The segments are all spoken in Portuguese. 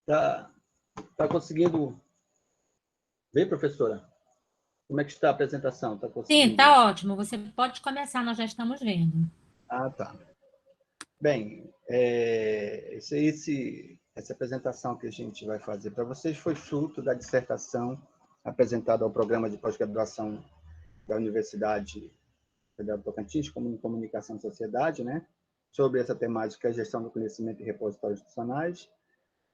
Tá conseguindo ver, professora? Como é que está a apresentação? Está Sim, conseguindo? tá ótimo. Você pode começar, nós já estamos vendo. Ah, tá. Bem, essa apresentação que a gente vai fazer para vocês foi fruto da dissertação apresentada ao programa de pós-graduação da Universidade Federal do Tocantins, como em Comunicação e Sociedade, né? Sobre essa temática, gestão do conhecimento e repositórios institucionais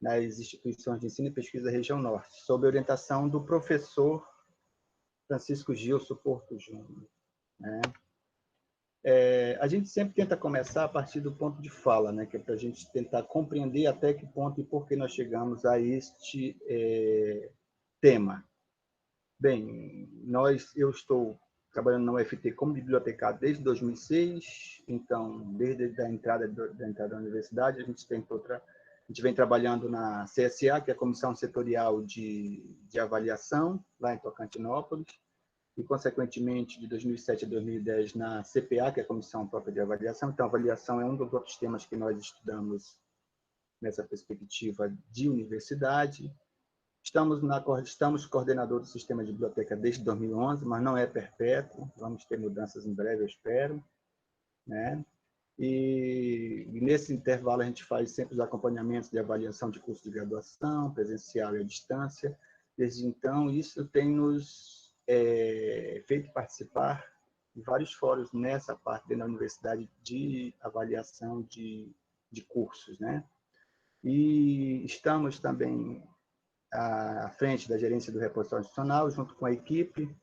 nas instituições de ensino e pesquisa da região norte, sob orientação do professor Francisco Gilson Porto Júnior, né? A gente sempre tenta começar a partir do ponto de fala, né? Que é para a gente tentar compreender até que ponto e por que nós chegamos a este tema. Bem, eu estou trabalhando na UFT como bibliotecário desde 2006, então, desde a entrada da universidade, a gente vem trabalhando na CSA, que é a Comissão Setorial de Avaliação, lá em Tocantinópolis, e, consequentemente, de 2007 a 2010 na CPA, que é a Comissão Própria de Avaliação. Então, a avaliação é um dos outros temas que nós estudamos nessa perspectiva de universidade. Estamos coordenador do sistema de biblioteca desde 2011, mas não é perpétuo, vamos ter mudanças em breve, eu espero, né? E nesse intervalo a gente faz sempre os acompanhamentos de avaliação de curso de graduação, presencial e à distância. Desde então, isso tem nos feito participar de vários fóruns nessa parte da universidade de avaliação de cursos, né? E estamos também à frente da gerência do repositório institucional, junto com a equipe,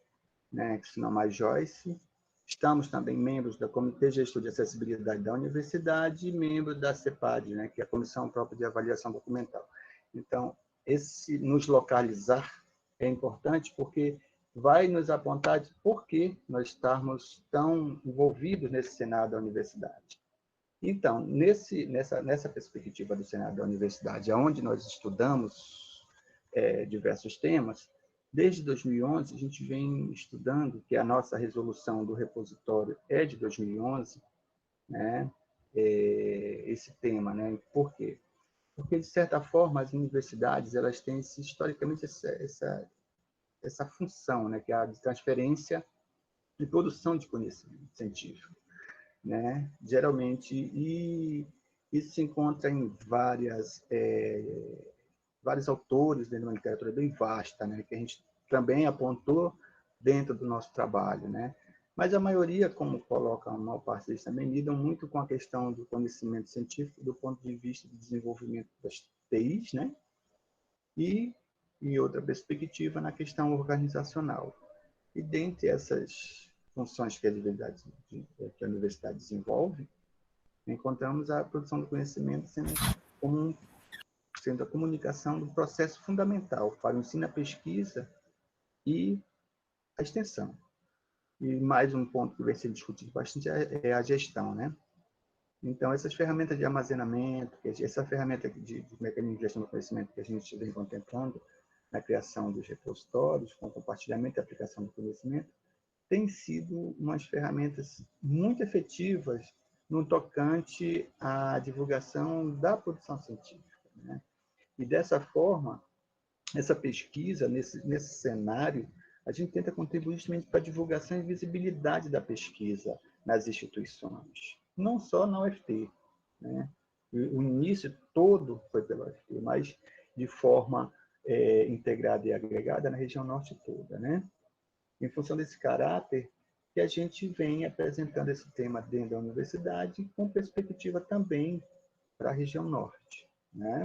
né, que se chama Joyce. Estamos também membros da Comitê Gestor de Acessibilidade da Universidade e membro da CEPAD, né, que é a Comissão Própria de Avaliação Documental. Então, esse nos localizar é importante porque vai nos apontar de por que nós estamos tão envolvidos nesse Senado da Universidade. Então, nessa perspectiva do Senado da Universidade, onde nós estudamos diversos temas, desde 2011 a gente vem estudando, que a nossa resolução do repositório é de 2011, né? Esse tema, né? Por quê? Porque, de certa forma, as universidades elas têm historicamente essa função, né? Que é a de transferência e produção de conhecimento científico, né? Geralmente, e isso se encontra em vários autores dentro de uma literatura bem vasta, né? Que a gente também apontou dentro do nosso trabalho, né? Mas a maioria, como coloca a maior parte deles também, lidam muito com a questão do conhecimento científico do ponto de vista do desenvolvimento das TIs, né? E outra perspectiva na questão organizacional. E dentre essas funções que a universidade desenvolve, encontramos a produção do conhecimento sendo a comunicação do processo fundamental para o ensino, a pesquisa e a extensão. E mais um ponto que vai ser discutido bastante é a gestão, né? Então, essas ferramentas de armazenamento, essa ferramenta de mecanismo de gestão do conhecimento que a gente vem contemplando na criação dos repositórios, com compartilhamento e aplicação do conhecimento, tem sido umas ferramentas muito efetivas no tocante à divulgação da produção científica, né? E, dessa forma, essa pesquisa, nesse cenário, a gente tenta contribuir justamente para a divulgação e visibilidade da pesquisa nas instituições, não só na UFT, né? O início todo foi pela UFT, mas de forma integrada e agregada na região norte toda, né? Em função desse caráter, que a gente vem apresentando esse tema dentro da universidade, com perspectiva também para a região norte, né?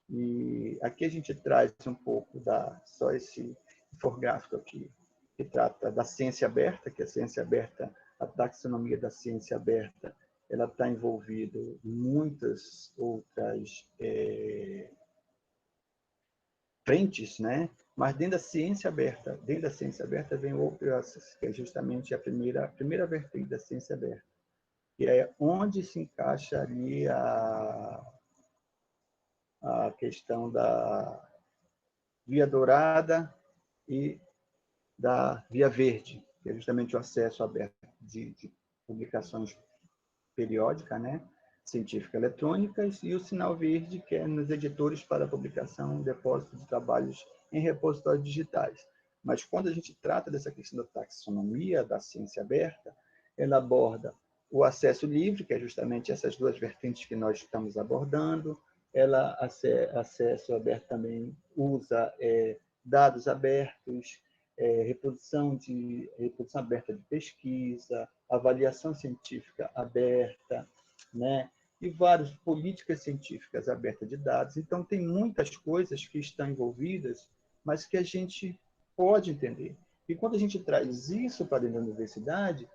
E aqui a gente traz um pouco só esse infográfico aqui, que trata da ciência aberta, que a ciência aberta, a taxonomia da ciência aberta, ela está envolvida em muitas outras frentes, né? Mas dentro da ciência aberta vem outras, que é justamente a primeira vertente da ciência aberta, que é onde se encaixa ali a questão da Via Dourada e da Via Verde, que é justamente o acesso aberto de publicações periódicas, né? científica eletrônicas, e o sinal verde, que é nos editores para publicação, depósito de trabalhos em repositórios digitais. Mas quando a gente trata dessa questão da taxonomia da ciência aberta, ela aborda o acesso livre, que é justamente essas duas vertentes que nós estamos abordando. Ela, acesso aberto, também usa dados abertos, reposição aberta de pesquisa, avaliação científica aberta, né? E várias políticas científicas abertas de dados. Então, tem muitas coisas que estão envolvidas, mas que a gente pode entender. E quando a gente traz isso para dentro da universidade,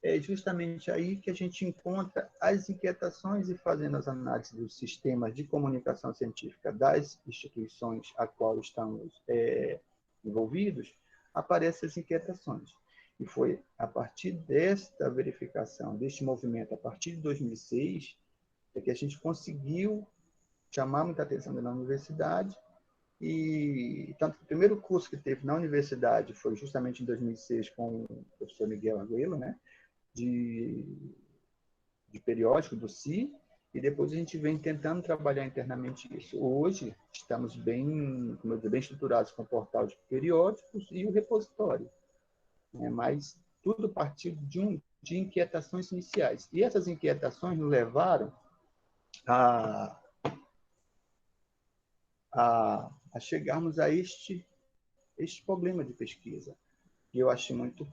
é justamente aí que a gente encontra as inquietações, e fazendo as análises dos sistemas de comunicação científica das instituições a qual estamos envolvidos, aparecem as inquietações. E foi a partir desta verificação, deste movimento, a partir de 2006, que a gente conseguiu chamar muita atenção na universidade. E tanto que o primeiro curso que teve na universidade foi justamente em 2006 com o professor Miguel Arguello, né, de periódico do CI, e depois a gente vem tentando trabalhar internamente isso. Hoje estamos bem, como eu disse, bem estruturados com o portal de periódicos e o repositório, né, mas tudo partiu de inquietações iniciais. E essas inquietações nos levaram a chegarmos a este problema de pesquisa. E eu acho muito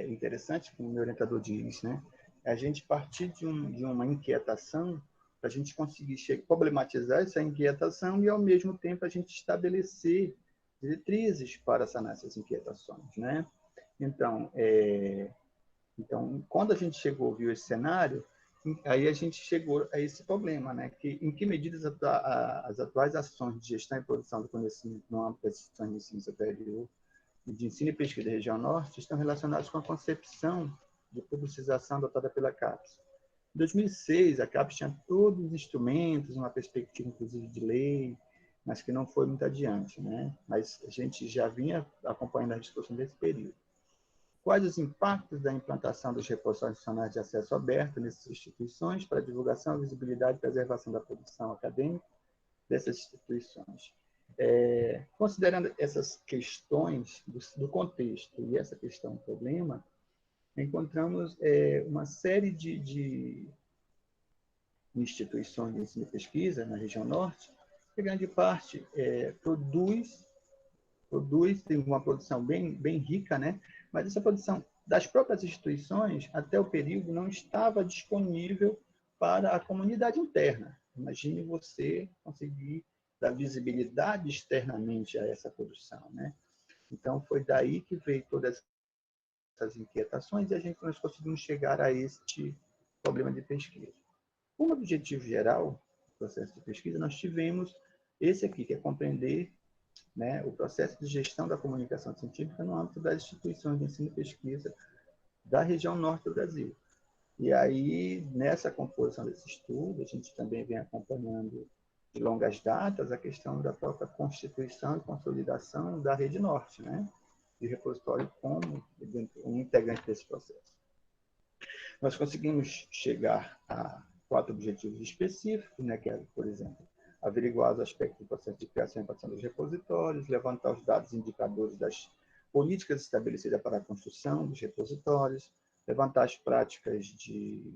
interessante, como o meu orientador diz, né? A gente partir de uma inquietação para a gente conseguir problematizar essa inquietação e, ao mesmo tempo, a gente estabelecer diretrizes para sanar essas inquietações, né? Então, quando a gente viu esse cenário, aí a gente chegou a esse problema, né? Em que medida as atuais ações de gestão e produção do conhecimento no âmbito das instituições de ensino superior e de ensino e pesquisa da região norte estão relacionados com a concepção de publicização adotada pela CAPES. Em 2006, a CAPES tinha todos os instrumentos, uma perspectiva, inclusive, de lei, mas que não foi muito adiante, né? Mas a gente já vinha acompanhando a discussão desse período. Quais os impactos da implantação dos repositórios nacionais de acesso aberto nessas instituições para a divulgação, visibilidade e preservação da produção acadêmica dessas instituições? Considerando essas questões do contexto e essa questão do problema, encontramos uma série de instituições de ensino e pesquisa na região norte, que grande parte tem uma produção bem rica, né? Mas essa produção das próprias instituições, até o período, não estava disponível para a comunidade interna. Imagine você conseguir dar visibilidade externamente a essa produção, né? Então, foi daí que veio todas essas inquietações, e nós conseguimos chegar a este problema de pesquisa. Como objetivo geral do processo de pesquisa, nós tivemos esse aqui, que é compreender, né, o processo de gestão da comunicação científica no âmbito das instituições de ensino e pesquisa da região norte do Brasil. E aí, nessa composição desse estudo, a gente também vem acompanhando de longas datas a questão da própria constituição e consolidação da Rede Norte, né, de repositório como um integrante desse processo. Nós conseguimos chegar a 4 objetivos específicos, né, que é, por exemplo, averiguar os aspectos do processo de criação e implantação dos repositórios, levantar os dados e indicadores das políticas estabelecidas para a construção dos repositórios, levantar as práticas de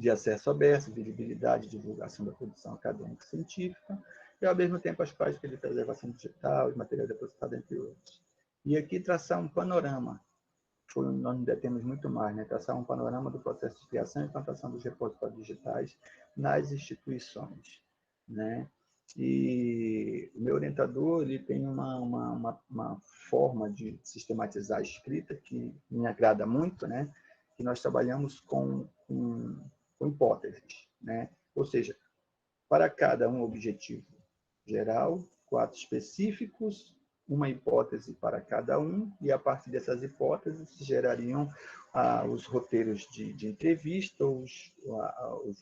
acesso aberto, visibilidade e divulgação da produção acadêmica e científica, e, ao mesmo tempo, as práticas de preservação digital, de material depositado, entre outros. E aqui traçar um panorama, nós ainda temos muito mais, né? Traçar um panorama do processo de criação e implantação dos repositórios digitais nas instituições, né? E o meu orientador, ele tem uma forma de sistematizar a escrita que me agrada muito, né? Que nós trabalhamos com hipóteses, né? Ou seja, para cada um objetivo geral, 4 específicos, uma hipótese para cada um, e a partir dessas hipóteses se gerariam os roteiros de entrevista, os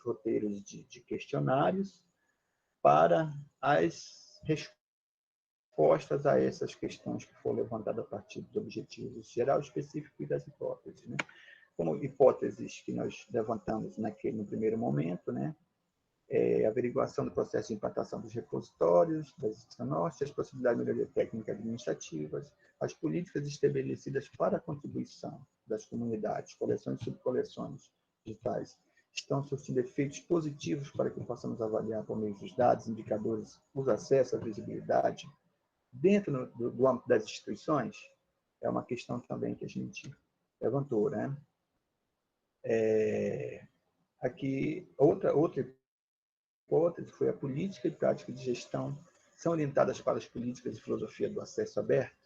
roteiros de questionários para as respostas a essas questões que foram levantadas a partir dos objetivos geral, específico e das hipóteses, né? como hipóteses que nós levantamos no primeiro momento, né? Averiguação do processo de implantação dos repositórios, das norte, as possibilidades de melhoria técnica e administrativas, as políticas estabelecidas para a contribuição das comunidades, coleções e subcoleções digitais, estão surtindo efeitos positivos para que possamos avaliar por meio dos dados, indicadores, os acessos, a visibilidade, dentro do âmbito das instituições, é uma questão também que a gente levantou, né? Aqui, outra hipótese foi a política e prática de gestão são orientadas para as políticas e filosofia do acesso aberto.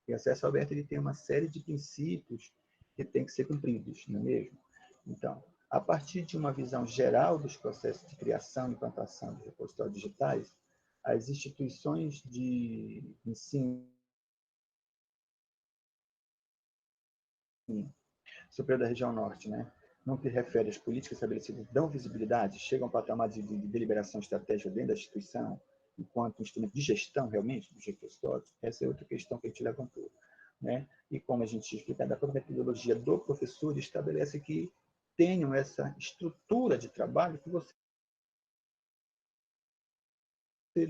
E o acesso aberto ele tem uma série de princípios que têm que ser cumpridos, não é mesmo? Então, a partir de uma visão geral dos processos de criação e implantação de repositórios digitais, as instituições de ensino superior da região norte, né? No que refere às políticas estabelecidas, dão visibilidade, chegam a um patamar de deliberação estratégica dentro da instituição, enquanto instrumento de gestão, realmente, dos repositórios. Essa é outra questão que a gente levantou, né? E como a gente explica, a própria metodologia do professor estabelece que tenham essa estrutura de trabalho que você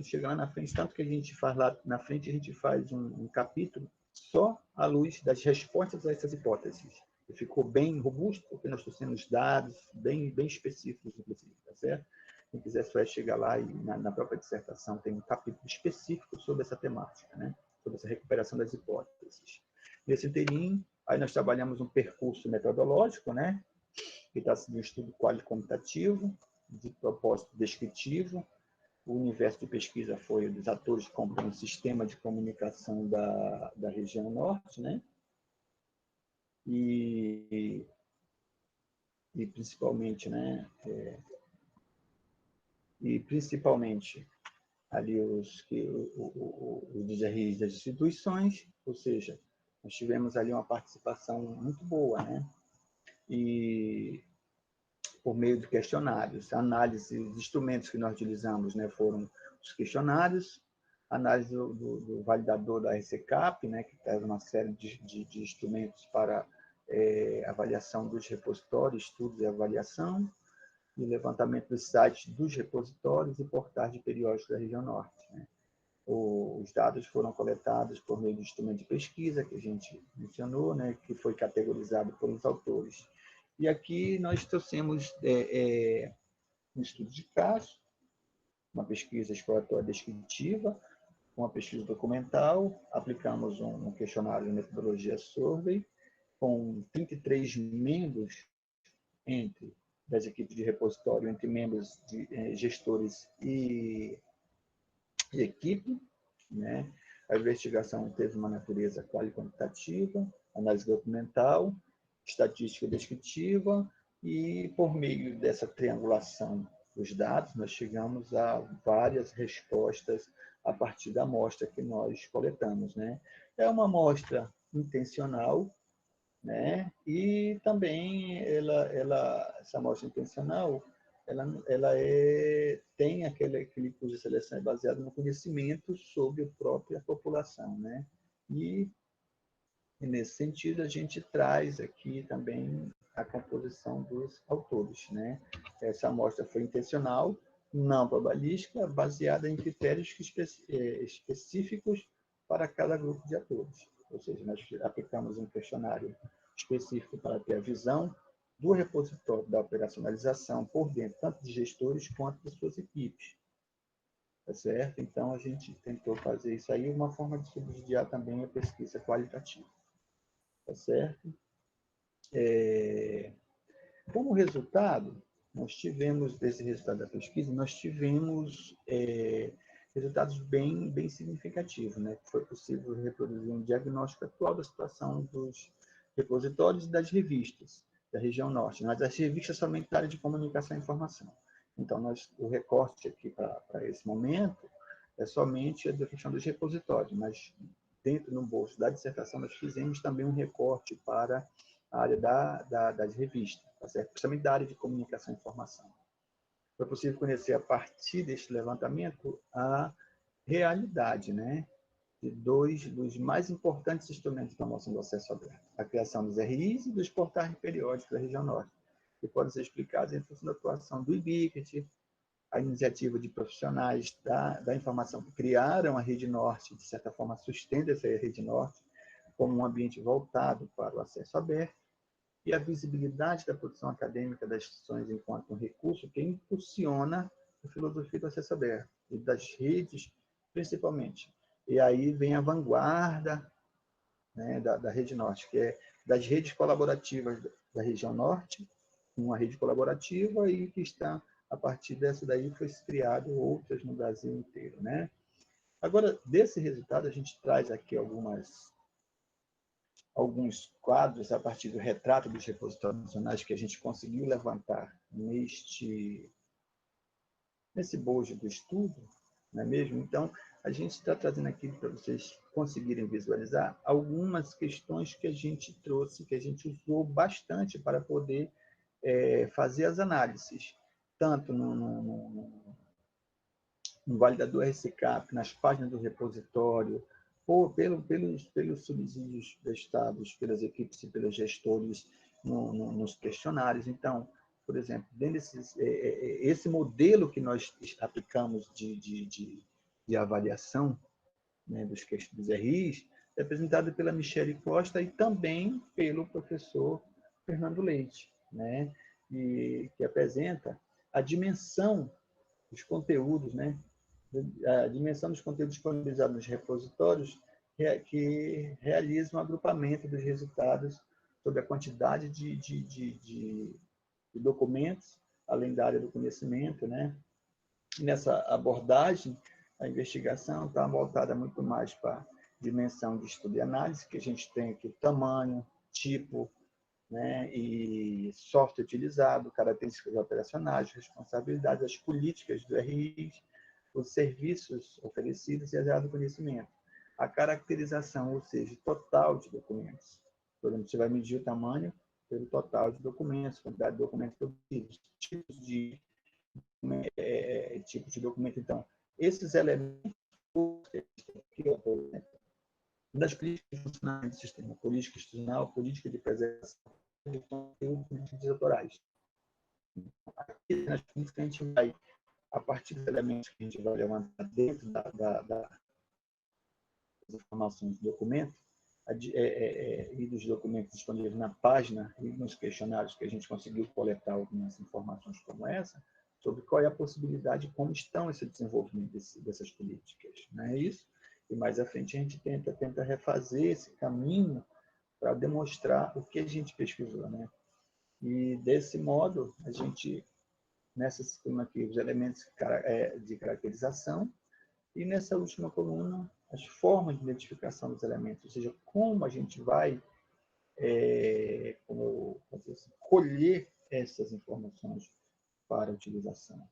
chega lá na frente, tanto que a gente faz lá na frente, a gente faz um capítulo só à luz das respostas a essas hipóteses. E ficou bem robusto, porque nós trouxemos dados bem específicos, inclusive, tá certo? Quem quiser só chegar lá e na própria dissertação tem um capítulo específico sobre essa temática, né? Sobre essa recuperação das hipóteses. Nesse inteirinho, aí nós trabalhamos um percurso metodológico, né? Que está sendo um estudo qualitativo, de propósito descritivo. O universo de pesquisa foi dos atores que compõem o sistema de comunicação da região norte, né? E principalmente, né? E principalmente ali os DRIs das instituições, ou seja, nós tivemos ali uma participação muito boa, né? E por meio de questionários, análise, os instrumentos que nós utilizamos, né, foram os questionários, análise do validador da RCCAP, né, que traz uma série de instrumentos para avaliação dos repositórios, estudos e avaliação, e levantamento dos sites dos repositórios e portais de periódicos da região norte, né. Os dados foram coletados por meio do instrumento de pesquisa, que a gente mencionou, né, que foi categorizado pelos autores. E aqui nós trouxemos um estudo de caso, uma pesquisa exploratória descritiva, uma pesquisa documental, aplicamos um questionário de metodologia survey, com 33 membros entre das equipes de repositório, entre membros de gestores e equipe, né? A investigação teve uma natureza qualitativa, análise documental, estatística descritiva, e por meio dessa triangulação dos dados, nós chegamos a várias respostas a partir da amostra que nós coletamos, né? É uma amostra intencional, né? E também essa amostra intencional, tem aquele curso de seleção baseado no conhecimento sobre a própria população, né? E nesse sentido a gente traz aqui também a composição dos autores, né? Essa amostra foi intencional, não probabilística, baseada em critérios específicos para cada grupo de atores. Ou seja, nós aplicamos um questionário específico para ter a visão do repositório da operacionalização por dentro, tanto de gestores quanto de suas equipes. Tá certo? Então, a gente tentou fazer isso aí, uma forma de subsidiar também a pesquisa qualitativa. Tá certo? Como resultado, nós tivemos, desse resultado da pesquisa, nós tivemos resultados bem significativos, né? Foi possível reproduzir um diagnóstico atual da situação dos repositórios e das revistas da região norte, mas as revistas somente da área de comunicação e informação. Então, o recorte aqui para esse momento é somente a questão dos repositórios, mas dentro no bolso da dissertação nós fizemos também um recorte para a área das revistas, tá certo? Principalmente da área de comunicação e informação. Foi possível conhecer, a partir deste levantamento, a realidade, né, de dois dos mais importantes instrumentos de promoção do acesso aberto: a criação dos RIs e dos portais periódicos da região norte, que podem ser explicados em função da atuação do IBICT, a iniciativa de profissionais da informação que criaram a Rede Norte, de certa forma sustenta essa Rede Norte como um ambiente voltado para o acesso aberto, e a visibilidade da produção acadêmica das instituições enquanto um recurso que impulsiona a filosofia do acesso aberto, e das redes, principalmente. E aí vem a vanguarda, né, da Rede Norte, que é das redes colaborativas da região norte, uma rede colaborativa, e que está, a partir dessa daí, foi criado outras no Brasil inteiro, né? Agora, desse resultado, a gente traz aqui alguns quadros a partir do retrato dos repositórios nacionais que a gente conseguiu levantar nesse bojo do estudo, não é mesmo? Então, a gente está trazendo aqui para vocês conseguirem visualizar algumas questões que a gente trouxe, que a gente usou bastante para poder fazer as análises, tanto no validador RCCAP, nas páginas do repositório, ou pelos subsídios prestados pelas equipes e pelos gestores nos questionários. Então, por exemplo, dentro esse modelo que nós aplicamos de avaliação, né, dos RIs, é apresentado pela Michele Costa e também pelo professor Fernando Leite, né, e que apresenta a dimensão dos conteúdos, né, a dimensão dos conteúdos disponibilizados nos repositórios, que realiza um agrupamento dos resultados sobre a quantidade de documentos, além da área do conhecimento, né? E nessa abordagem, a investigação está voltada muito mais para a dimensão de estudo e análise, que a gente tem aqui tamanho, tipo, né, e software utilizado, características operacionais, responsabilidades, as políticas do RI, os serviços oferecidos e as áreas do conhecimento. A caracterização, ou seja, total de documentos. Por exemplo, você vai medir o tamanho pelo total de documentos, quantidade de documentos produzidos, tipos de documento. Então, esses elementos, das políticas de funcionamento do sistema, política institucional, política de preservação de conteúdos, políticas autorais. Aqui, nas políticas, a gente vai, a partir dos elementos que a gente vai levantar dentro das informações do documento, e dos documentos disponíveis na página e nos questionários que a gente conseguiu coletar algumas informações como essa, sobre qual é a possibilidade, como estão esse desenvolvimento dessas políticas. Não é isso? E mais à frente a gente tenta refazer esse caminho para demonstrar o que a gente pesquisou, né? E desse modo, a gente, nessa coluna aqui, os elementos de caracterização, e nessa última coluna, as formas de identificação dos elementos, ou seja, como a gente vai colher essas informações para utilização.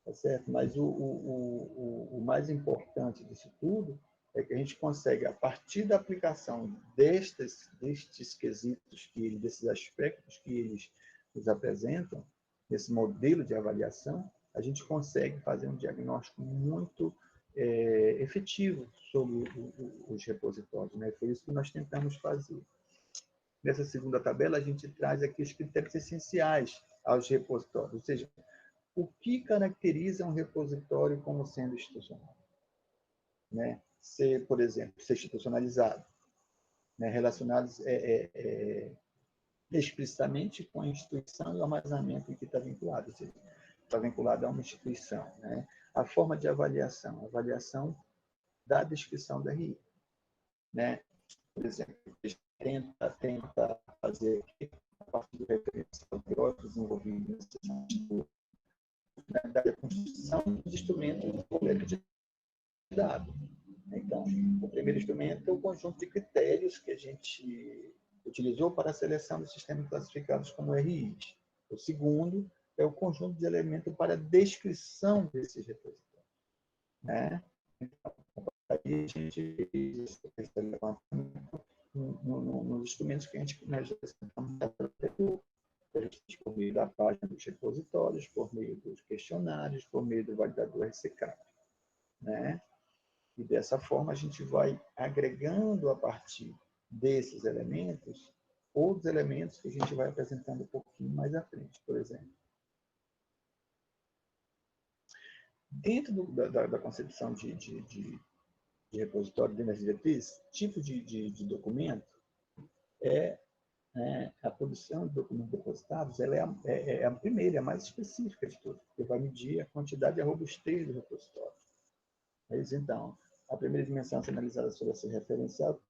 Tá certo? Mas o mais importante disso tudo é que a gente consegue, a partir da aplicação destes quesitos, desses aspectos que eles nos apresentam, desse modelo de avaliação, a gente consegue fazer um diagnóstico muito efetivo sobre os repositórios, né? Foi isso que nós tentamos fazer. Nessa segunda tabela, a gente traz aqui os critérios essenciais aos repositórios, ou seja, o que caracteriza um repositório como sendo institucional, né? Por exemplo, ser institucionalizado, né? Relacionados explicitamente com a instituição e o armazenamento em que está vinculado, ou seja, está vinculado a uma instituição, né? A forma de avaliação, a avaliação da descrição da RI, né? Por exemplo, tenta fazer aqui, a partir do referencial teórico desenvolvido nesse instituto, da construção dos instrumentos de coleta de dados. Então, o primeiro instrumento é o conjunto de critérios que a gente utilizou para a seleção dos sistemas classificados como RIs. O segundo é o conjunto de elementos para a descrição desses repositórios, né? Então, aí a gente fez esse levantamento nos instrumentos que nós apresentamos por meio da página dos repositórios, por meio dos questionários, por meio do validador RCCAP, né? E dessa forma a gente vai agregando a partir desses elementos outros elementos que a gente vai apresentando um pouquinho mais à frente, por exemplo. Dentro da concepção de repositório dentro das diretrizes, tipo de documento é, a produção de documentos depositados, ela é a primeira, é a mais específica de tudo, porque vai medir a quantidade e a robustez do repositório. Mas, então, a primeira dimensão a ser analisada sobre esse referencial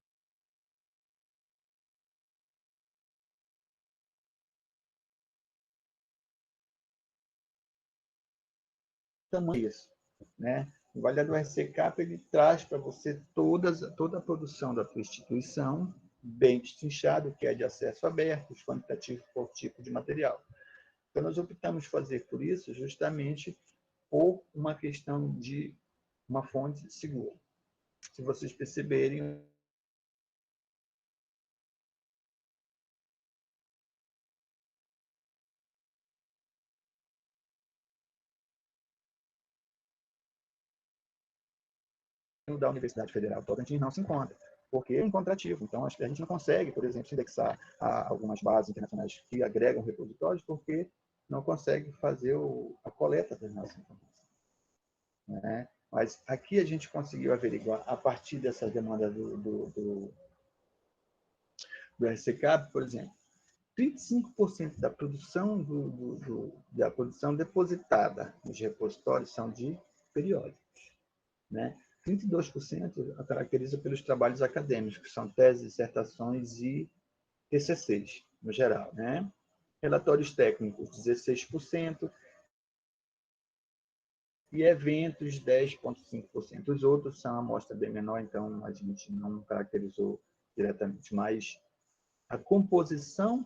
tamanho isso, né? O validador RCCAP ele traz para você toda a produção da sua instituição, bem destrinchado, que é de acesso aberto, os quantitativos por tipo de material. Então, nós optamos fazer por isso justamente por uma questão de uma fonte segura. Se vocês perceberem, da Universidade Federal do Tocantins não se encontra, porque é encontrativo. Então, a gente não consegue, por exemplo, indexar algumas bases internacionais que agregam repositórios, porque não consegue fazer a coleta das nossas informações. Né? Mas aqui a gente conseguiu averiguar, a partir dessa demanda do RCCAP, por exemplo, 35% da produção, da produção depositada nos repositórios são de periódicos. Né? 32% a caracteriza pelos trabalhos acadêmicos, que são teses, dissertações e TCCs, no geral. Né? Relatórios técnicos, 16%, e eventos, 10,5%. Os outros são amostra bem menor, então a gente não caracterizou diretamente, mas a composição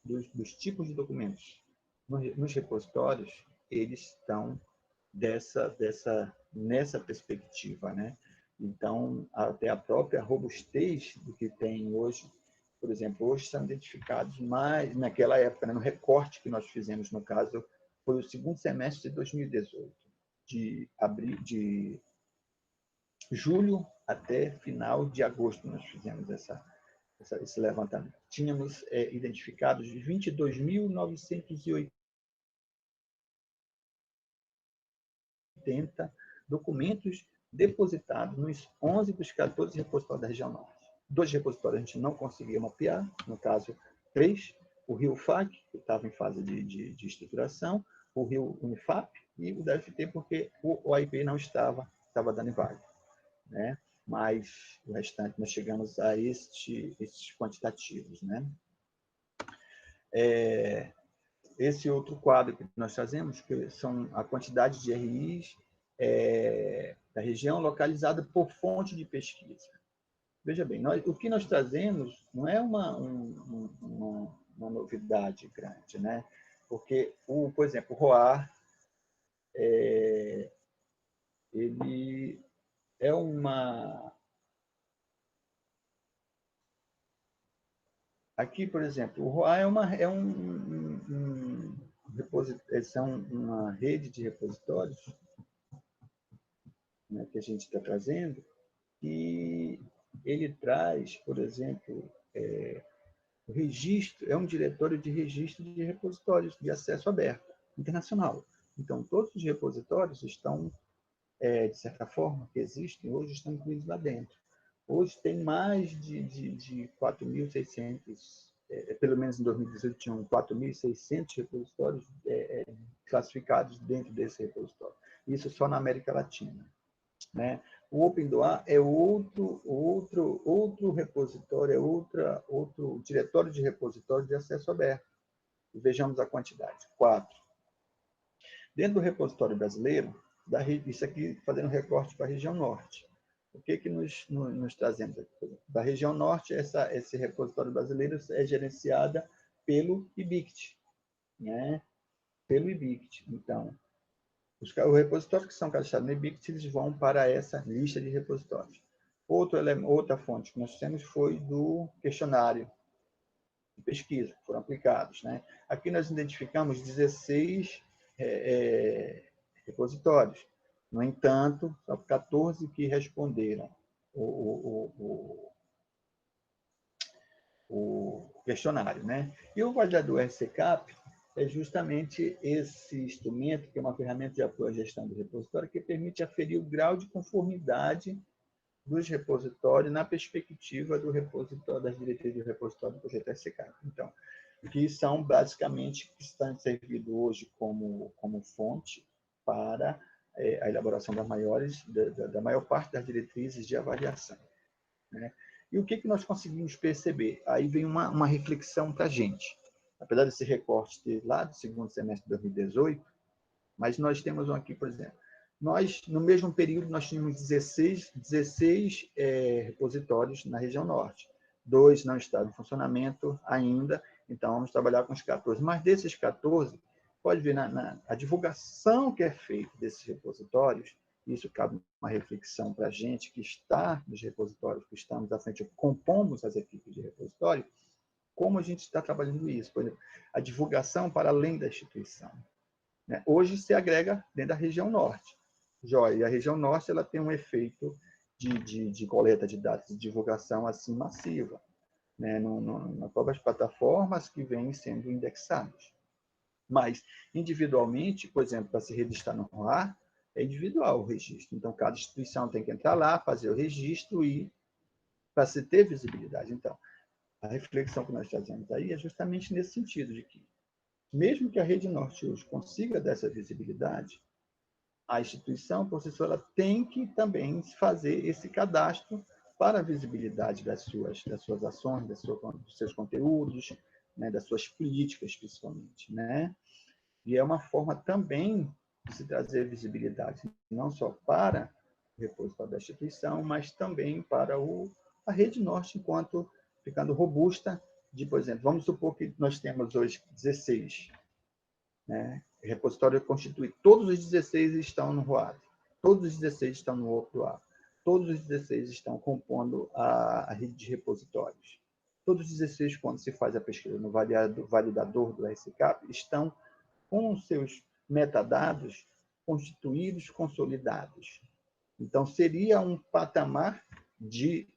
dos tipos de documentos nos repositórios, eles estão nessa perspectiva, né? Então, até a própria robustez do que tem hoje, por exemplo, hoje são identificados mais, naquela época, né, no recorte que nós fizemos, no caso, foi o segundo semestre de 2018, de julho até final de agosto, nós fizemos esse levantamento. Tínhamos identificados 22.980 documentos depositados nos 11 dos 14 repositórios da região norte. 2 repositórios a gente não conseguia mapear, no caso, 3, o Rio FAC, que estava em fase de estruturação, o Rio Unifap e o DFT, porque o AIP não estava dando inválido. Né? Mas o restante nós chegamos a estes quantitativos. Né? Esse outro quadro que nós trazemos, que são a quantidade de RIs da região localizada por fonte de pesquisa. Veja bem, o que nós trazemos não é uma novidade grande, né? Porque, por exemplo, o ROAR, ele é uma... Aqui, por exemplo, o ROAR é uma rede de repositórios, né, que a gente está trazendo, e ele traz, por exemplo, o registro, é um diretório de registro de repositórios de acesso aberto, internacional. Então, todos os repositórios estão, de certa forma, que existem hoje, estão incluídos lá dentro. Hoje tem mais de 4.600, pelo menos em 2018 tinham 4.600 repositórios classificados dentro desse repositório. Isso só na América Latina. Né? O OpenDoA é outro repositório, outro diretório de repositório de acesso aberto. E vejamos a quantidade, 4. Dentro do repositório brasileiro, isso aqui fazendo recorte para a região norte. O que nos trazemos aqui? Da região norte, esse repositório brasileiro é gerenciada pelo IBICT, né? Pelo IBICT. Então, os repositórios que são cadastrados no IBICT, eles vão para essa lista de repositórios. Outra fonte que nós temos foi do questionário de pesquisa, que foram aplicados. Né? Aqui nós identificamos 16 repositórios. No entanto, só 14 que responderam o questionário, né? E o validador RCCAP é justamente esse instrumento, que é uma ferramenta de apoio à gestão do repositório, que permite aferir o grau de conformidade dos repositórios na perspectiva do repositório, das diretrizes do repositório do projeto RCCAP. Então, que são basicamente que estão servindo hoje como fonte para a elaboração da maior parte das diretrizes de avaliação, né? E o que nós conseguimos perceber? Aí vem uma reflexão para a gente. Apesar desse recorte lá do segundo semestre de 2018, mas nós temos aqui, por exemplo, nós, no mesmo período, nós tínhamos 16 repositórios na região norte. 2 não estavam em funcionamento ainda, então vamos trabalhar com os 14. Mas desses 14, pode ver a divulgação que é feita desses repositórios, isso cabe uma reflexão para a gente que está nos repositórios, que estamos à frente, compomos as equipes de repositório, como a gente está trabalhando isso. Por exemplo, a divulgação para além da instituição, né? Hoje se agrega dentro da região norte. Joia, e a região norte ela tem um efeito de coleta de dados de divulgação assim massiva, né? Nas próprias plataformas que vêm sendo indexadas. Mas, individualmente, por exemplo, para se registrar no ROAR, é individual o registro. Então, cada instituição tem que entrar lá, fazer o registro e para se ter visibilidade. Então, a reflexão que nós trazemos aí é justamente nesse sentido, de que, mesmo que a Rede Norte hoje consiga dessa visibilidade, a instituição, por si só, ela tem que também fazer esse cadastro para a visibilidade das suas ações, dos seus conteúdos, né, das suas políticas, principalmente, né? E é uma forma também de se trazer visibilidade, não só para o repositório da instituição, mas também para a Rede Norte, enquanto ficando robusta, por exemplo, vamos supor que nós temos hoje 16, né? O repositório constitui, todos os 16 estão no ROAD, todos os 16 estão no OPROA, todos os 16 estão compondo a rede de repositórios. Todos os 16, quando se faz a pesquisa no validador do RCCAP, estão com os seus metadados constituídos, consolidados. Então, seria um patamar de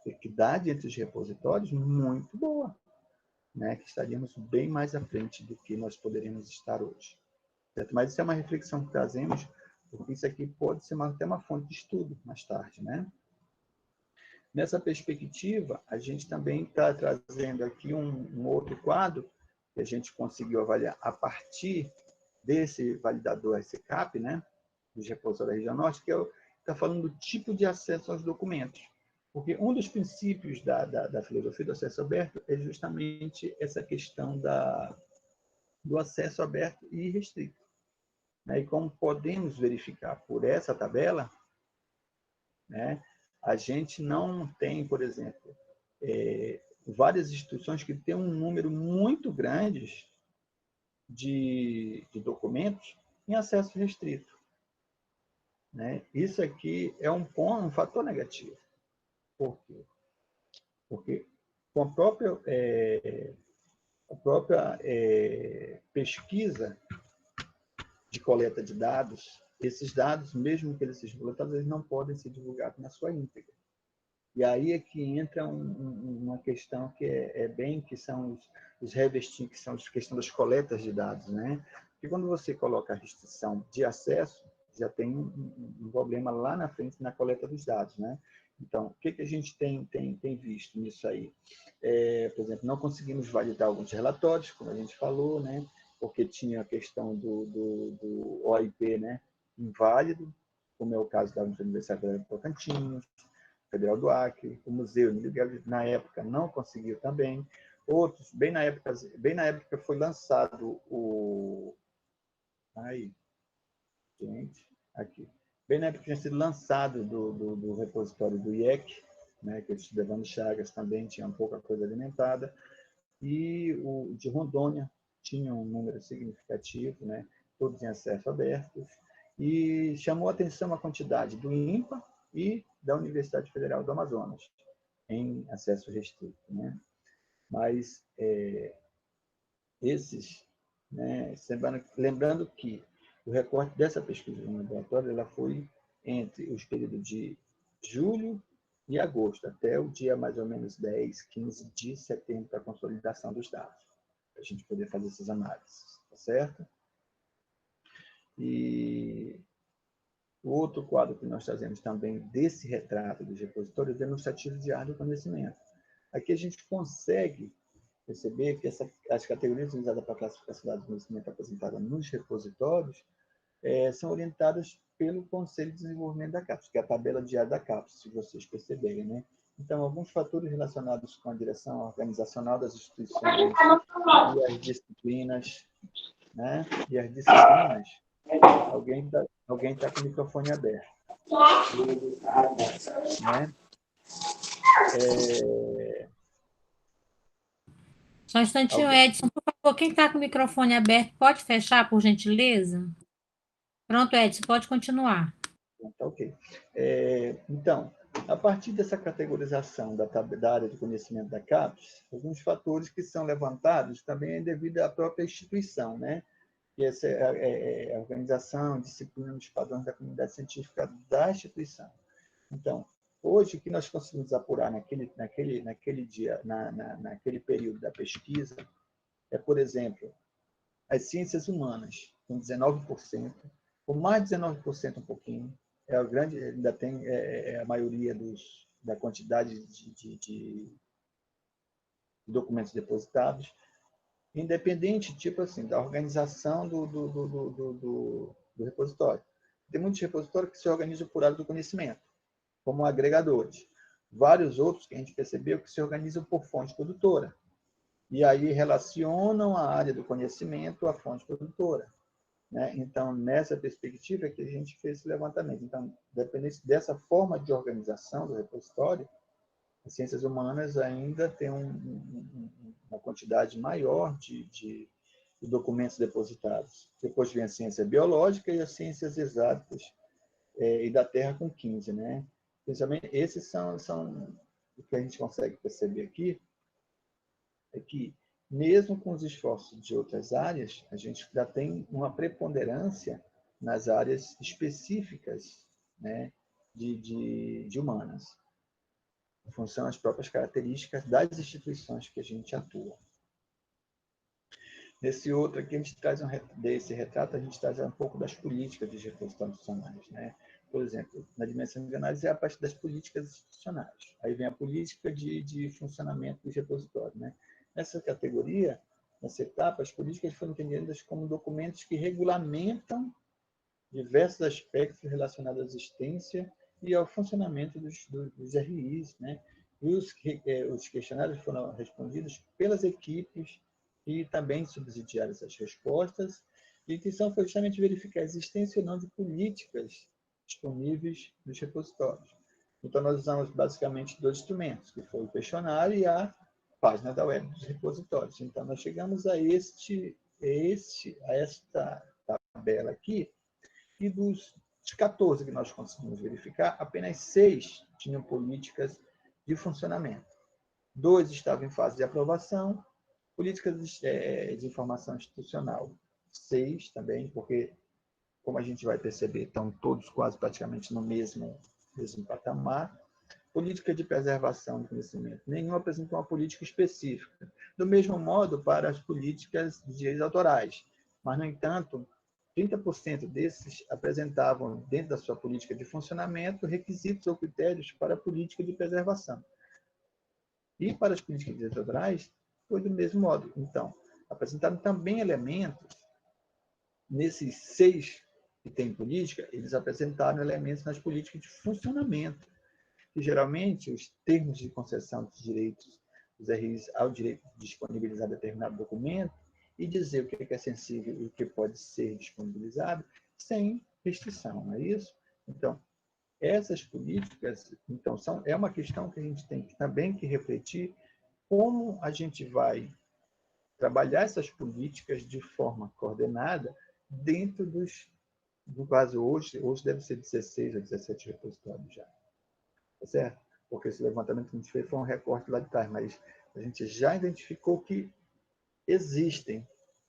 equidade entre os repositórios muito boa, né? Que estaríamos bem mais à frente do que nós poderíamos estar hoje. Certo? Mas isso é uma reflexão que trazemos, porque isso aqui pode ser até uma fonte de estudo mais tarde, né? Nessa perspectiva, a gente também está trazendo aqui um outro quadro que a gente conseguiu avaliar a partir desse validador RCCAP, né, dos repositórios da região norte, que está falando do tipo de acesso aos documentos. Porque um dos princípios da filosofia do acesso aberto é justamente essa questão do acesso aberto e restrito, né? E como podemos verificar por essa tabela, né, a gente não tem, por exemplo, várias instituições que têm um número muito grande de documentos em acesso restrito, né? Isso aqui é um fator negativo. Por quê? Porque com a própria pesquisa de coleta de dados, esses dados, mesmo que eles sejam coletados, eles não podem ser divulgados na sua íntegra. E aí é que entra uma questão que são os revestidos, que são a questão das coletas de dados, né? Porque quando você coloca a restrição de acesso, já tem um problema lá na frente na coleta dos dados, né? Então, o que a gente tem visto nisso aí? Por exemplo, não conseguimos validar alguns relatórios, como a gente falou, né? Porque tinha a questão do OIP, né? Inválido, como é o caso da Universidade Federal de Tocantins, Federal do Acre, o Museu Emílio Guedes, na época, não conseguiu também. Outros, bem na época foi lançado o... Aí, gente, aqui. Bem na época tinha sido lançado do repositório do IEC, né, que o Estevão Chagas também tinha pouca coisa alimentada, e o de Rondônia tinha um número significativo, né, todos em acesso aberto, e chamou a atenção a quantidade do INPA e da Universidade Federal do Amazonas, em acesso restrito, né? Mas esses, né, lembrando que O recorte dessa pesquisa no laboratório ela foi entre os períodos de julho e agosto, até o dia mais ou menos 10, 15 de setembro, para a consolidação dos dados, para a gente poder fazer essas análises, tá certo? E o outro quadro que nós trazemos também desse retrato dos repositórios é demonstrativo de área do conhecimento. Aqui a gente consegue perceber que as categorias utilizadas para a classificação do conhecimento apresentada nos repositórios são orientadas pelo Conselho de Desenvolvimento da CAPES, que é a tabela diária da CAPES, se vocês perceberem, né? Então, alguns fatores relacionados com a direção organizacional das instituições e as disciplinas, né? E as disciplinas, alguém tá com o microfone aberto, né? Só um instantinho, Edson, por favor, quem está com o microfone aberto, pode fechar, por gentileza? Pronto, Edson, pode continuar. Tá ok. Então, a partir dessa categorização da área de conhecimento da CAPES, alguns fatores que são levantados também é devido à própria instituição, né? Que essa é a organização, disciplina dos padrões da comunidade científica da instituição. Então, hoje, o que nós conseguimos apurar naquele dia, naquele período da pesquisa, é, por exemplo, as ciências humanas, com 19%, com mais de 19% um pouquinho, é o grande, ainda tem a maioria da quantidade de documentos depositados, independente, tipo assim, da organização do repositório. Tem muitos repositórios que se organizam por área do conhecimento, como agregadores. Vários outros que a gente percebeu que se organizam por fonte produtora. E aí relacionam a área do conhecimento à fonte produtora, né? Então, nessa perspectiva é que a gente fez esse levantamento. Então, dependendo dessa forma de organização do repositório, as ciências humanas ainda têm uma quantidade maior de documentos depositados. Depois vem a ciência biológica e as ciências exatas e da Terra com 15, né? Principalmente, esses são o que a gente consegue perceber aqui, é que, mesmo com os esforços de outras áreas, a gente já tem uma preponderância nas áreas específicas, né, de humanas, em função das próprias características das instituições que a gente atua. Nesse outro aqui, a gente traz desse retrato, a gente traz um pouco das políticas de repositórios institucionais, né? Por exemplo, na dimensão de análise é a parte das políticas institucionais. Aí vem a política de funcionamento dos repositórios, né? Nessa categoria, nessa etapa, as políticas foram entendidas como documentos que regulamentam diversos aspectos relacionados à existência e ao funcionamento dos RIs, né? E os questionários foram respondidos pelas equipes e também subsidiárias às respostas, e a intenção foi justamente verificar a existência ou não de políticas disponíveis nos repositórios. Então, nós usamos basicamente dois instrumentos, que foi o questionário e a página da web dos repositórios. Então, nós chegamos a esta tabela aqui, e dos 14 que nós conseguimos verificar, apenas 6 tinham políticas de funcionamento. 2 estavam em fase de aprovação, políticas de informação institucional, 6 também, porque, como a gente vai perceber, estão todos quase praticamente no mesmo patamar. Política de preservação do conhecimento. Nenhum apresentou uma política específica. Do mesmo modo, para as políticas de direitos autorais. Mas, no entanto, 30% desses apresentavam, dentro da sua política de funcionamento, requisitos ou critérios para a política de preservação. E para as políticas de direitos autorais, foi do mesmo modo. Então, apresentaram também elementos, nesses 6 que têm política, eles apresentaram elementos nas políticas de funcionamento, que geralmente os termos de concessão dos direitos dos RIs ao direito de disponibilizar determinado documento e dizer o que é sensível e o que pode ser disponibilizado sem restrição, não é isso? Então, essas políticas, então, é uma questão que a gente tem também que refletir como a gente vai trabalhar essas políticas de forma coordenada dentro do caso hoje deve ser 16 ou 17 repositórios já. Tá certo? Porque esse levantamento que a gente fez foi um recorte lá de trás, mas a gente já identificou que existem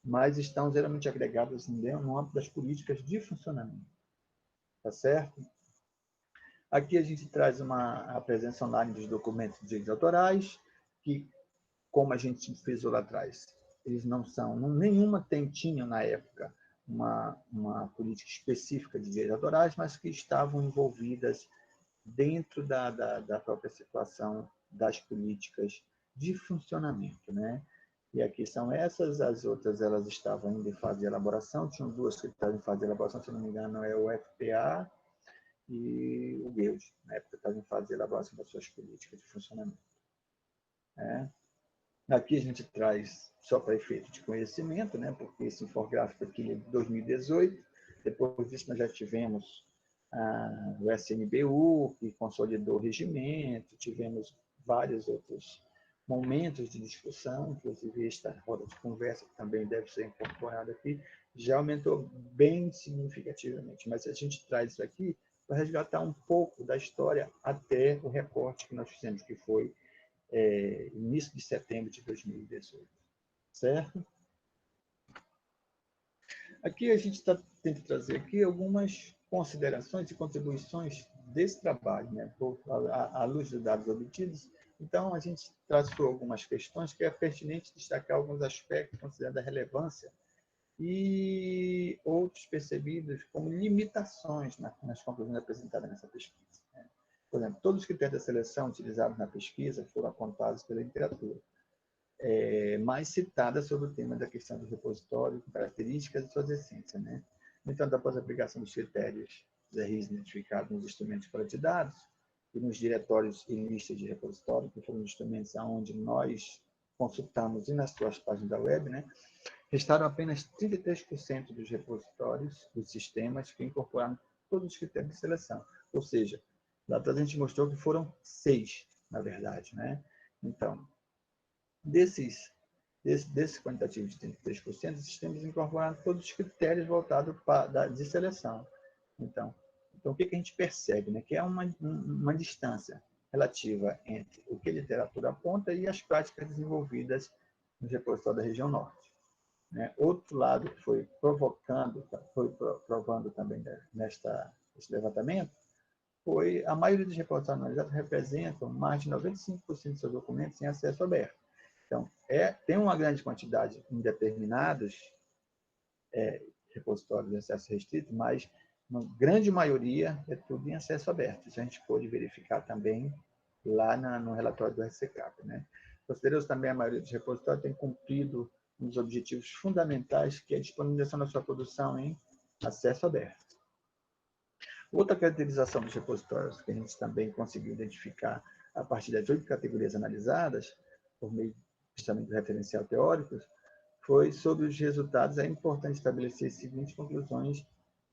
mas estão geralmente agregadas no âmbito das políticas de funcionamento. Tá certo? Aqui a gente traz a presença online dos documentos de direitos autorais, que, como a gente frisou lá atrás, eles não são, nenhuma tinha na época uma política específica de direitos autorais, mas que estavam envolvidas dentro da própria situação das políticas de funcionamento, né? E aqui são essas, as outras elas estavam ainda em fase de elaboração, tinham duas que estavam em fase de elaboração, se não me engano, é o FPA e o GUILD, na época estavam em fase de elaboração das suas políticas de funcionamento. Aqui a gente traz, só para efeito de conhecimento, né, porque esse infográfico aqui é de 2018, depois disso nós já tivemos o SNBU, que consolidou o regimento, tivemos vários outros momentos de discussão, inclusive esta roda de conversa, que também deve ser incorporada aqui, já aumentou bem significativamente, mas a gente traz isso aqui para resgatar um pouco da história até o recorte que nós fizemos, que foi início de setembro de 2018, certo? Aqui a gente tenta trazer aqui algumas considerações e contribuições desse trabalho, né, à luz dos dados obtidos. Então, a gente traçou algumas questões que é pertinente destacar alguns aspectos considerados a relevância e outros percebidos como limitações nas conclusões apresentadas nessa pesquisa. Né? Por exemplo, todos os critérios da seleção utilizados na pesquisa foram apontados pela literatura, mais citada sobre o tema da questão do repositório, características e suas essências. Né? No entanto, após a aplicação dos critérios dos RIs identificados nos instrumentos de coleta de dados e nos diretórios e listas de repositório, que foram instrumentos onde nós consultamos e nas suas páginas da web, né? Restaram apenas 33% dos repositórios dos sistemas que incorporaram todos os critérios de seleção. Ou seja, lá atrás a gente mostrou que foram 6, na verdade. Né? Então, desse quantitativo de 33%, os sistemas incorporaram todos os critérios voltados de seleção. Então, o que a gente percebe? Né? Que é uma distância relativa entre o que a literatura aponta e as práticas desenvolvidas no repositório da região norte. Né? Outro lado que foi provando também nesse levantamento, foi a maioria dos repositórios analisados representam mais de 95% dos seus documentos em acesso aberto. Então, tem uma grande quantidade em determinados repositórios de acesso restrito, mas uma grande maioria é tudo em acesso aberto. Isso a gente pôde verificar também lá no relatório do RCCAP. Né? Considerando também a maioria dos repositórios tem cumprido um dos objetivos fundamentais, que é a disponibilização da sua produção em acesso aberto. Outra caracterização dos repositórios que a gente também conseguiu identificar a partir das 8 categorias analisadas, por meio justamente do referencial teóricos, foi sobre os resultados. É importante estabelecer as seguintes conclusões: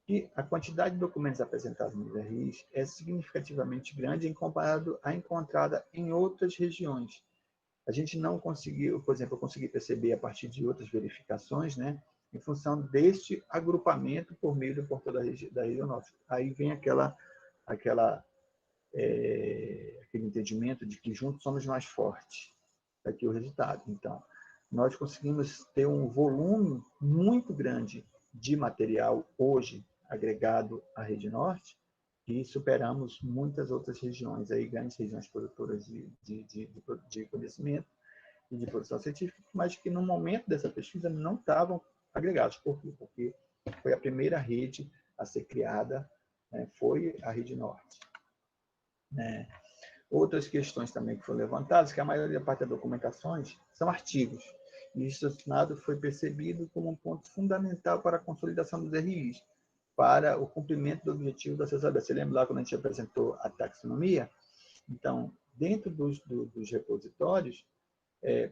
que a quantidade de documentos apresentados nos RIs é significativamente grande em comparado à encontrada em outras regiões. A gente não conseguiu, por exemplo, eu consegui perceber a partir de outras verificações, né, em função deste agrupamento por meio do portal da região norte. Aí vem aquele entendimento de que juntos somos mais fortes. Aqui o resultado. Então, nós conseguimos ter um volume muito grande de material hoje agregado à rede norte e superamos muitas outras regiões, aí, grandes regiões produtoras de conhecimento e de produção científica, mas que no momento dessa pesquisa não estavam agregados. Por quê? Porque foi a primeira rede a ser criada, né, foi a rede norte. Né? Outras questões também que foram levantadas, que a maioria parte das documentações são artigos. E isso foi percebido como um ponto fundamental para a consolidação dos RIs, para o cumprimento do objetivo da assessoria. Você lembra lá quando a gente apresentou a taxonomia? Então, dentro dos repositórios,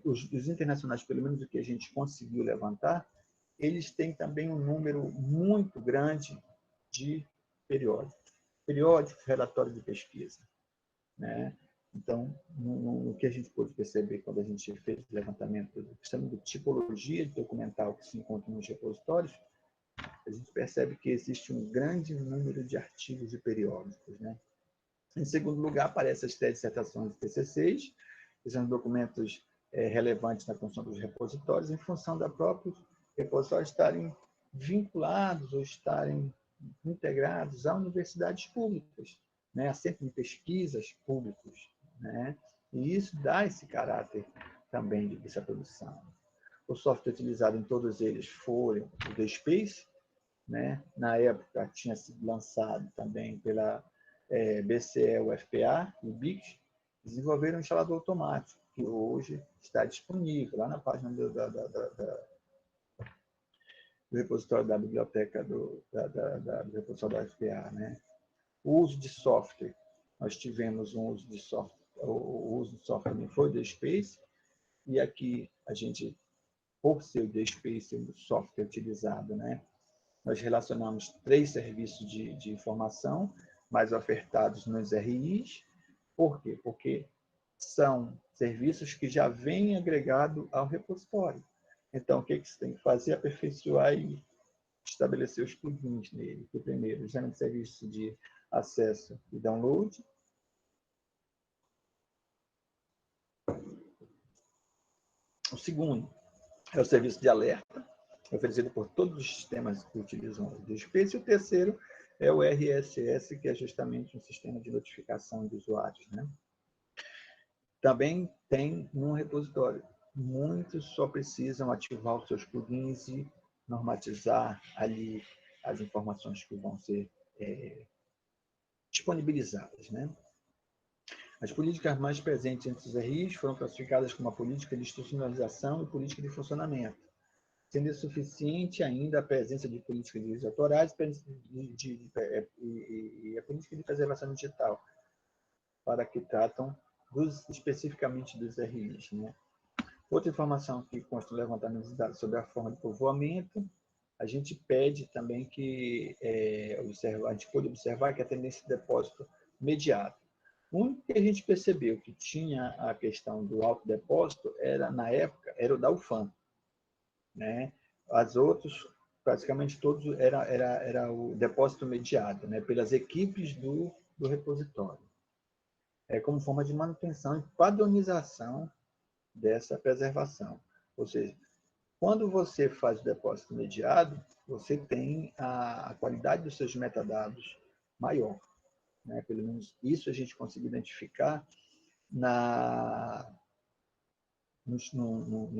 os internacionais, pelo menos o que a gente conseguiu levantar, eles têm também um número muito grande de periódicos, relatórios de pesquisa. Né? Então, o que a gente pôde perceber quando a gente fez o levantamento de tipologia de documental que se encontra nos repositórios, a gente percebe que existe um grande número de artigos e periódicos. Né? Em segundo lugar, aparecem as dissertações e TCCs, que são documentos relevantes na função dos repositórios, em função da própria repositórios estarem vinculados ou estarem integrados a universidades públicas, né, a centros de pesquisas públicos, né, e isso dá esse caráter também dessa produção. O software utilizado em todos eles foi o DSpace, né, na época tinha sido lançado também pela BCE, UFPA e o BIC, desenvolveram um instalador automático, que hoje está disponível lá na página do repositório da biblioteca do repositório da UFPA, né? O uso de software, nós tivemos um uso de software, o uso de software também foi o DSpace, e aqui a gente, por ser o DSpace o software utilizado, né, nós relacionamos 3 serviços de informação mais ofertados nos RIs. Por quê? Porque são serviços que já vêm agregado ao repositório. Então, o que você tem que fazer? Aperfeiçoar e estabelecer os plugins nele. O primeiro, já no serviço de acesso e download. O segundo é o serviço de alerta, oferecido por todos os sistemas que utilizam o DSpace. E o terceiro é o RSS, que é justamente um sistema de notificação de usuários, né? Também tem um repositório. Muitos só precisam ativar os seus plugins e normatizar ali as informações que vão ser disponibilizadas, né? As políticas mais presentes entre os RIs foram classificadas como a política de institucionalização e política de funcionamento, sendo suficiente ainda a presença de políticas de direitos autorais e a política de preservação digital, para que tratam especificamente dos RIs, né? Outra informação que consta no levantamento de dados sobre a forma de povoamento, a gente pede também que a gente pode observar que a tendência de depósito mediado. O único que a gente percebeu que tinha a questão do autodepósito era, na época, era o da UFAM, né? As outras, praticamente todos, era o depósito mediado, né? Pelas equipes do repositório. Como forma de manutenção e padronização dessa preservação. Ou seja, quando você faz o depósito mediado, você tem a qualidade dos seus metadados maior, né? Pelo menos isso a gente conseguiu identificar nos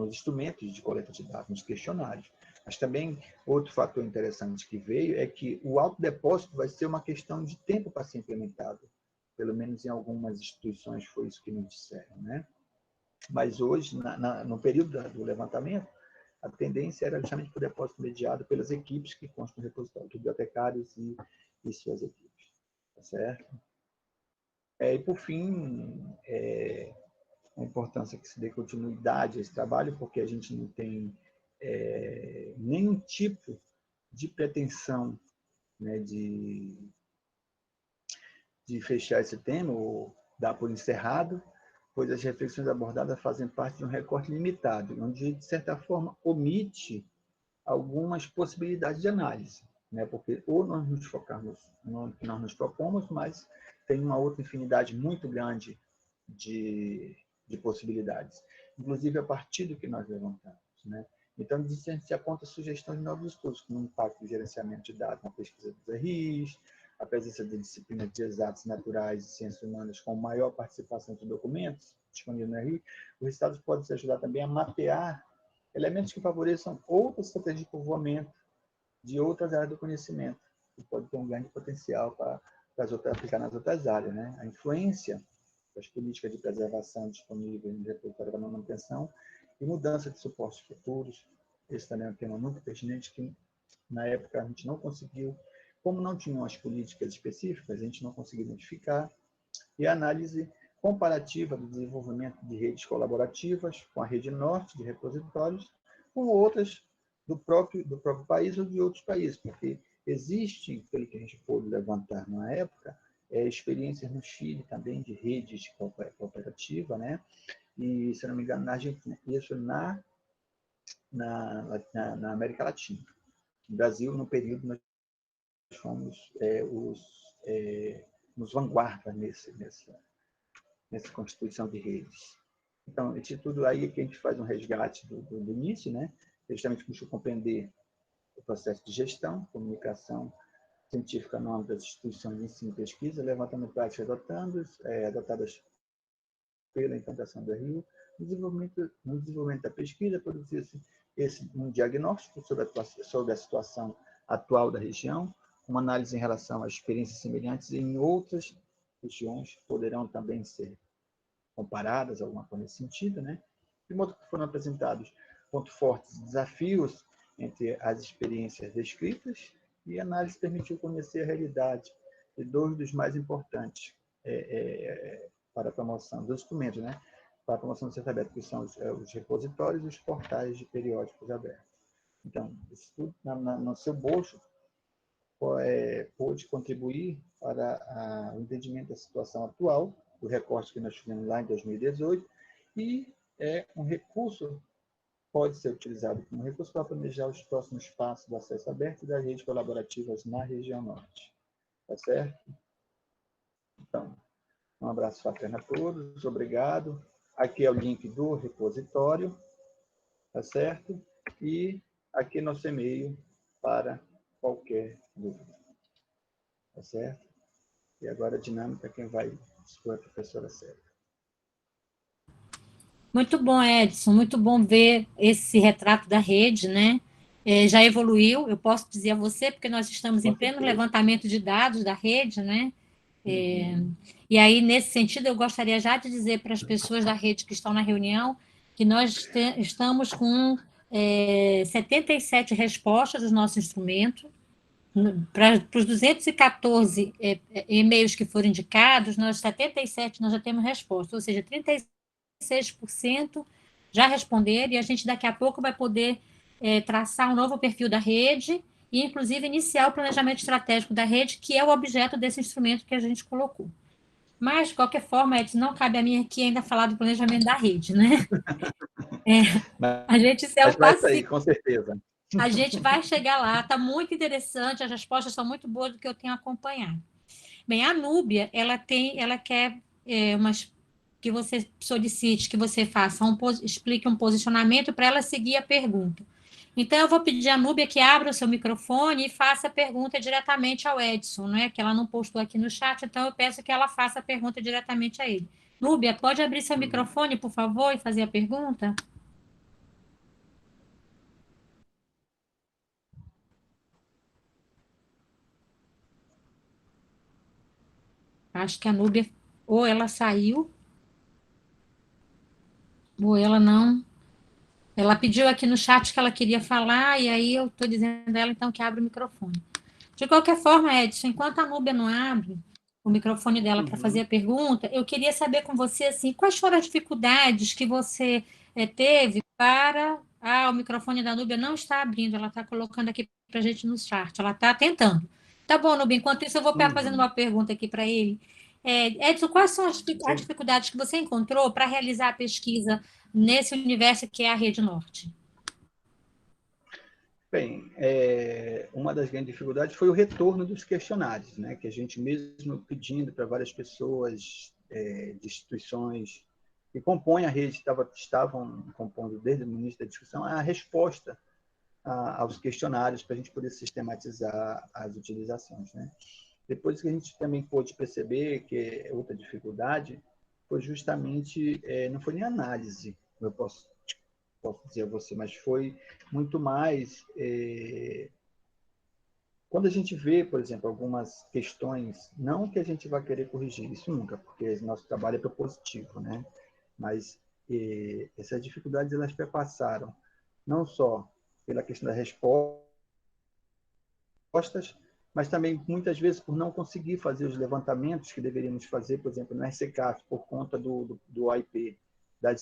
instrumentos de coleta de dados, nos questionários. Mas também, outro fator interessante que veio é que o autodepósito vai ser uma questão de tempo para ser implementado. Pelo menos em algumas instituições foi isso que nos disseram, né? Mas hoje, no período do levantamento, a tendência era justamente para o depósito mediado pelas equipes que constam no repositório, bibliotecários e suas equipes. Tá certo? E, por fim, a importância que se dê continuidade a esse trabalho, porque a gente não tem nenhum tipo de pretensão, né, de fechar esse tema ou dar por encerrado, pois as reflexões abordadas fazem parte de um recorte limitado, onde, de certa forma, omite algumas possibilidades de análise, né? Porque ou nós nos focamos no que nós nos propomos, mas tem uma outra infinidade muito grande de possibilidades, inclusive a partir do que nós levantamos, né? Então, se aponta sugestões de novos estudos, como o impacto do gerenciamento de dados na pesquisa dos RIs, a presença de disciplinas de exatas naturais e ciências humanas com maior participação de documentos disponíveis no RI, os resultados podem se ajudar também a mapear elementos que favoreçam outras estratégias de povoamento de outras áreas do conhecimento, que pode ter um grande potencial para aplicar nas outras áreas, né? A influência das políticas de preservação disponíveis no repositório da manutenção e mudança de suportes futuros. Esse também é um tema muito pertinente que, na época, a gente não conseguiu, como não tinham as políticas específicas, a gente não conseguiu identificar, e a análise comparativa do desenvolvimento de redes colaborativas com a rede norte de repositórios, com outras do próprio país ou de outros países, porque existe, pelo que a gente pôde levantar na época, experiências no Chile também de redes cooperativa, né? E, se não me engano, na Argentina, isso na América Latina. No Brasil, no período, nós fomos nos vanguarda nessa constituição de redes. Então, isso tudo aí é que a gente faz um resgate do início, né? justamente busca compreender o processo de gestão, comunicação científica no âmbito das instituições de ensino e pesquisa, levantando práticas adotadas pela implantação da RIO, no desenvolvimento da pesquisa, produzir-se um diagnóstico sobre a situação atual da região, uma análise em relação a experiências semelhantes em outras regiões, poderão também ser comparadas, alguma coisa nesse sentido, né? De modo que foram apresentados pontos fortes e desafios entre as experiências descritas, e a análise permitiu conhecer a realidade de dois dos mais importantes para a promoção dos instrumentos, né? Para a promoção do centro aberto, que são os repositórios e os portais de periódicos abertos. Então, isso tudo, no seu bolso, pôde contribuir para o entendimento da situação atual, do recorte que nós fizemos lá em 2018, e um recurso, pode ser utilizado como recurso para planejar os próximos passos do acesso aberto e das redes colaborativas na região norte. Tá certo? Então, um abraço fraterno a todos, obrigado. Aqui é o link do repositório, tá certo? E aqui nosso e-mail para qualquer dúvida. Tá certo? E agora a dinâmica, quem vai expor a professora Célia. Muito bom, Edson, muito bom ver esse retrato da rede, né? Já evoluiu, eu posso dizer a você, porque nós estamos em pleno levantamento de dados da rede, né? E aí, nesse sentido, eu gostaria já de dizer para as pessoas da rede que estão na reunião que nós estamos com 77 respostas do nosso instrumento. Para os 214 e-mails que foram indicados, 77 nós já temos resposta, ou seja, 36% já responderam, e a gente daqui a pouco vai poder traçar um novo perfil da rede e, inclusive, iniciar o planejamento estratégico da rede, que é o objeto desse instrumento que a gente colocou. Mas, de qualquer forma, Edson, não cabe a mim aqui ainda falar do planejamento da rede, né? A gente é um vai sair, com certeza. A gente vai chegar lá, está muito interessante, as respostas são muito boas do que eu tenho acompanhado. Bem, a Núbia, ela quer que você solicite, que você faça, explique um posicionamento para ela seguir a pergunta. Então, eu vou pedir à Núbia que abra o seu microfone e faça a pergunta diretamente ao Edson, né? Que ela não postou aqui no chat, então eu peço que ela faça a pergunta diretamente a ele. Núbia, pode abrir seu microfone, por favor, e fazer a pergunta? Acho que a Núbia, ou ela saiu, ou ela não. Ela pediu aqui no chat que ela queria falar, e aí eu estou dizendo a ela, então, que abre o microfone. De qualquer forma, Edson, enquanto a Núbia não abre o microfone dela para fazer a pergunta, eu queria saber com você, assim, quais foram as dificuldades que você teve para... o microfone da Núbia não está abrindo, ela está colocando aqui para a gente no chat, ela está tentando. Tá bom, Núbia, enquanto isso eu vou fazendo uma pergunta aqui para ele. Edson, quais são as dificuldades que você encontrou para realizar a pesquisa nesse universo que é a Rede Norte? Bem, uma das grandes dificuldades foi o retorno dos questionários, né? Que a gente mesmo pedindo para várias pessoas de instituições que compõem a rede, estavam compondo desde o início da discussão, a resposta aos questionários para a gente poder sistematizar as utilizações, né? Depois que a gente também pôde perceber que outra dificuldade foi justamente, não foi nem análise, eu posso dizer a você, mas foi muito mais quando a gente vê, por exemplo, algumas questões, não que a gente vai querer corrigir, isso nunca, porque nosso trabalho é propositivo, né? Mas essas dificuldades elas perpassaram não só pela questão das respostas, mas também muitas vezes por não conseguir fazer os levantamentos que deveríamos fazer, por exemplo, no RCCAF, por conta do IP,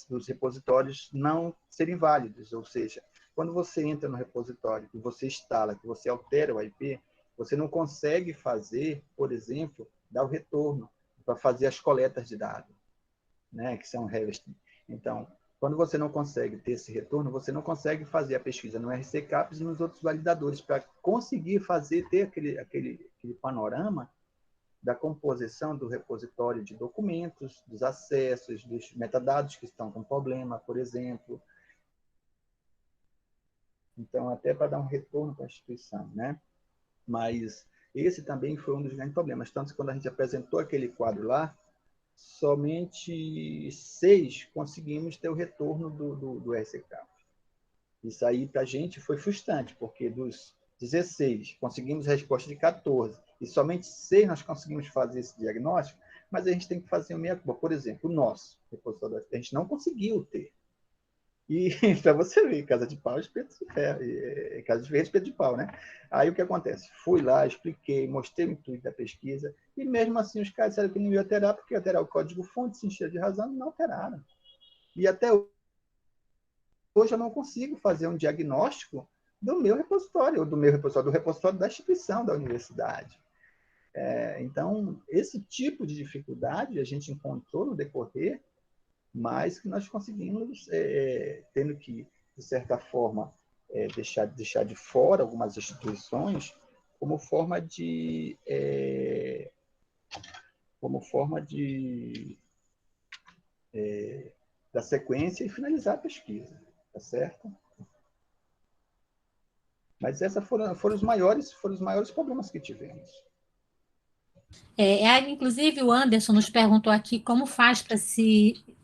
dos repositórios não serem válidos, ou seja, quando você entra no repositório, que você instala, que você altera o IP, você não consegue fazer, por exemplo, dar o retorno para fazer as coletas de dados, né, que são harvesting. Então, quando você não consegue ter esse retorno, você não consegue fazer a pesquisa no RCCAPS e nos outros validadores para conseguir ter aquele panorama da composição do repositório de documentos, dos acessos, dos metadados que estão com problema, por exemplo. Então, até para dar um retorno para a instituição, né? Mas esse também foi um dos grandes problemas. Tanto que quando a gente apresentou aquele quadro lá, somente 6 conseguimos ter o retorno do RCCAP. Isso aí, para a gente, foi frustrante, porque dos 16, conseguimos resposta de 14, e somente 6 nós conseguimos fazer esse diagnóstico, mas a gente tem que fazer o meia-culpa. Por exemplo, o nosso repositório, a gente não conseguiu ter. E para você ver, casa de pau, espeto de ferro, casa de ferro, espeto de pau, né? Aí o que acontece? Fui lá, expliquei, mostrei o intuito da pesquisa, e mesmo assim os caras disseram que não ia alterar, porque ia alterar o código-fonte, se encher de razão, não alteraram. E até hoje eu não consigo fazer um diagnóstico do meu repositório, do repositório da instituição, da universidade. Então, esse tipo de dificuldade a gente encontrou no decorrer, mas que nós conseguimos, tendo que, de certa forma, deixar de fora algumas instituições como forma da sequência e finalizar a pesquisa, tá certo? Mas esses foram os maiores problemas que tivemos. Inclusive, o Anderson nos perguntou aqui como faz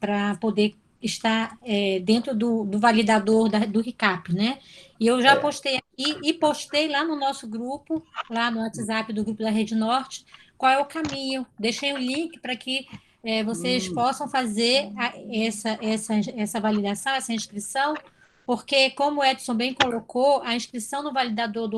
para poder estar dentro do validador do RICAP, né? E eu já postei aqui e postei lá no nosso grupo, lá no WhatsApp do grupo da Rede Norte, qual é o caminho. Deixei o link para que vocês possam fazer essa validação, essa inscrição, porque, como o Edson bem colocou, a inscrição no validador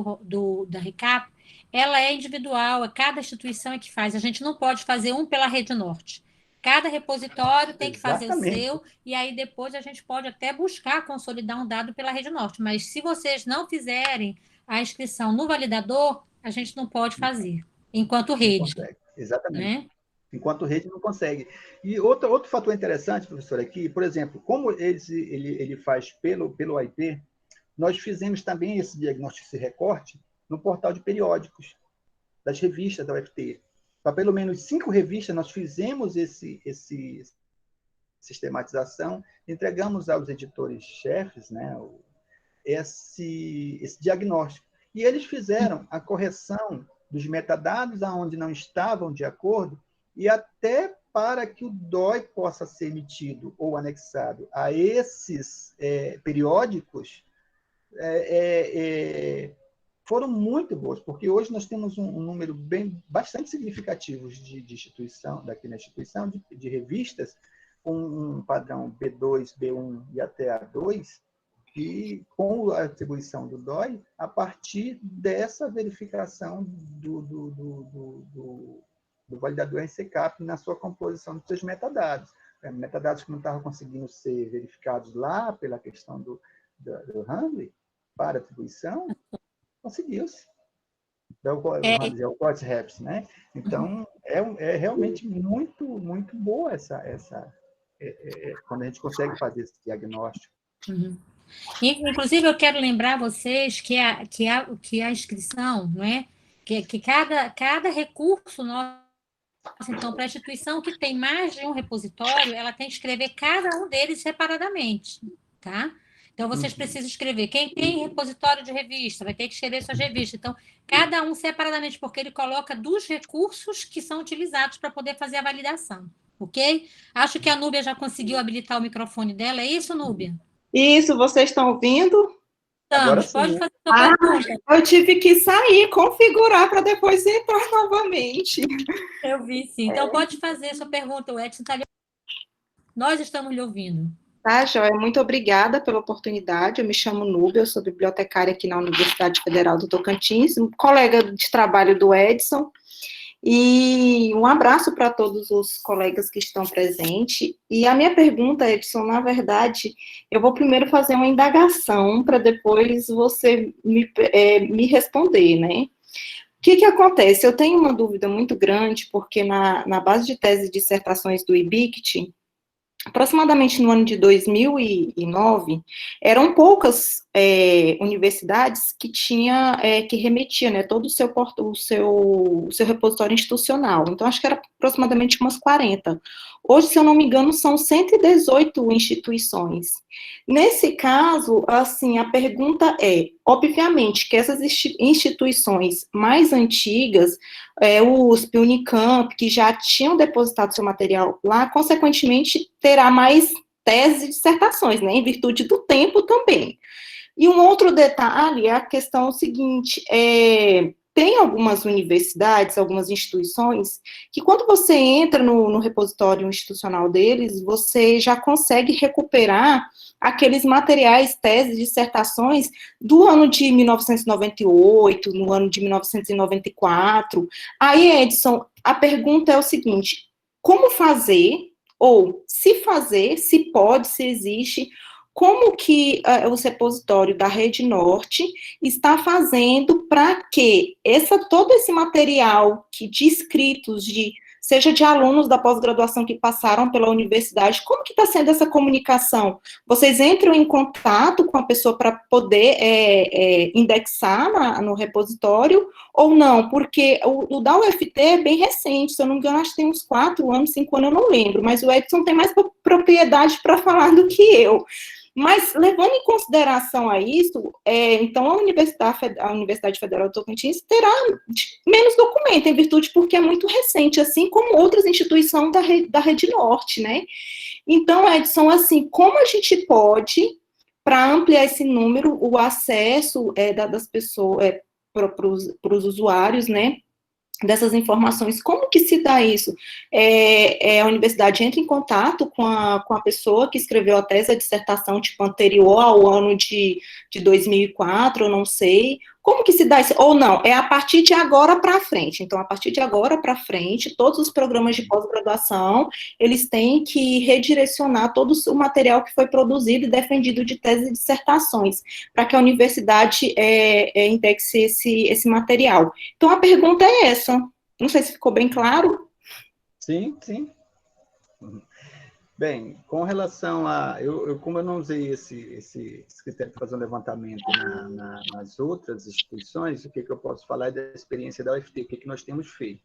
da RICAP, ela é individual, cada instituição é que faz. A gente não pode fazer um pela Rede Norte. Cada repositório tem que fazer o seu, e aí depois a gente pode até buscar consolidar um dado pela Rede Norte. Mas se vocês não fizerem a inscrição no validador, a gente não pode fazer, enquanto rede. Não consegue, exatamente. Né? Enquanto rede não consegue. E outro fator interessante, professor, aqui, por exemplo, como ele faz pelo IP, nós fizemos também esse diagnóstico, esse recorte, no portal de periódicos das revistas da UFT. Para pelo menos 5 revistas, nós fizemos esse sistematização, entregamos aos editores-chefes, né, esse diagnóstico. E eles fizeram a correção dos metadados aonde não estavam de acordo, e até para que o DOI possa ser emitido ou anexado a esses periódicos, foram muito boas, porque hoje nós temos um número bastante significativo de instituição, daqui na instituição, de revistas, com um padrão B2, B1 e até A2, e com a atribuição do DOI, a partir dessa verificação do validador RCCAP na sua composição dos seus metadados. Metadados que não estavam conseguindo ser verificados lá pela questão do handling para atribuição, conseguiu-se. É o COTS-REPS, né? Então, é realmente muito, muito boa quando a gente consegue fazer esse diagnóstico. Uhum. Inclusive, eu quero lembrar vocês que a inscrição, não é? Que cada recurso nosso, então, para a instituição que tem mais de um repositório, ela tem que escrever cada um deles separadamente, tá? Então, vocês precisam escrever. Quem tem repositório de revista vai ter que escrever suas revistas. Então, cada um separadamente, porque ele coloca dos recursos que são utilizados para poder fazer a validação, ok? Acho que a Núbia já conseguiu habilitar o microfone dela. É isso, Núbia? Isso, vocês estão ouvindo? Estamos, pode fazer sua pergunta. Eu tive que sair, configurar para depois entrar novamente. Eu vi, sim. Então, pode fazer sua pergunta, o Edson está ali. Nós estamos lhe ouvindo. Tá, Joia, muito obrigada pela oportunidade. Eu me chamo Núbia, eu sou bibliotecária aqui na Universidade Federal do Tocantins, colega de trabalho do Edson. E um abraço para todos os colegas que estão presentes. E a minha pergunta, Edson, na verdade, eu vou primeiro fazer uma indagação para depois você me responder, né? O que acontece? Eu tenho uma dúvida muito grande, porque na base de tese e dissertações do IBICT, aproximadamente no ano de 2009, eram poucas universidades que tinha, que remetia, né, todo o seu repositório institucional. Então, acho que era aproximadamente umas 40. Hoje, se eu não me engano, são 118 instituições. Nesse caso, assim, a pergunta é, obviamente, que essas instituições mais antigas, o USP, o Unicamp, que já tinham depositado seu material lá, consequentemente, terá mais teses e dissertações, né, em virtude do tempo também. E um outro detalhe é a questão seguinte, tem algumas universidades, algumas instituições, que quando você entra no repositório institucional deles, você já consegue recuperar aqueles materiais, teses, dissertações do ano de 1998, no ano de 1994. Aí, Edson, a pergunta é o seguinte, como fazer, ou se fazer, se pode, se existe, como que o repositório da Rede Norte está fazendo para que todo esse material de escritos, seja de alunos da pós-graduação que passaram pela universidade, como que está sendo essa comunicação? Vocês entram em contato com a pessoa para poder indexar no repositório ou não? Porque o da UFT é bem recente, se eu não me engano, acho que tem uns 4 anos, 5 anos, eu não lembro, mas o Edson tem mais propriedade para falar do que eu. Mas, levando em consideração a isso, então a Universidade Federal do Tocantins terá menos documento, em virtude porque é muito recente, assim como outras instituições da Rede Norte, né? Então, Edson, assim, como a gente pode, para ampliar esse número, o acesso das pessoas para os usuários, né? Dessas informações, como que se dá isso? A universidade entra em contato com a pessoa que escreveu a tese, a dissertação, tipo, anterior ao ano de 2004, eu não sei, como que se dá isso? Ou não, é a partir de agora para frente, então, a partir de agora para frente, todos os programas de pós-graduação, eles têm que redirecionar todo o material que foi produzido e defendido de teses e dissertações, para que a universidade indexe esse material. Então, a pergunta é essa. Não sei se ficou bem claro. Sim, sim. Bem, com relação a... como eu não usei esse critério para fazer um levantamento nas outras instituições, o que eu posso falar é da experiência da UFT, o que nós temos feito.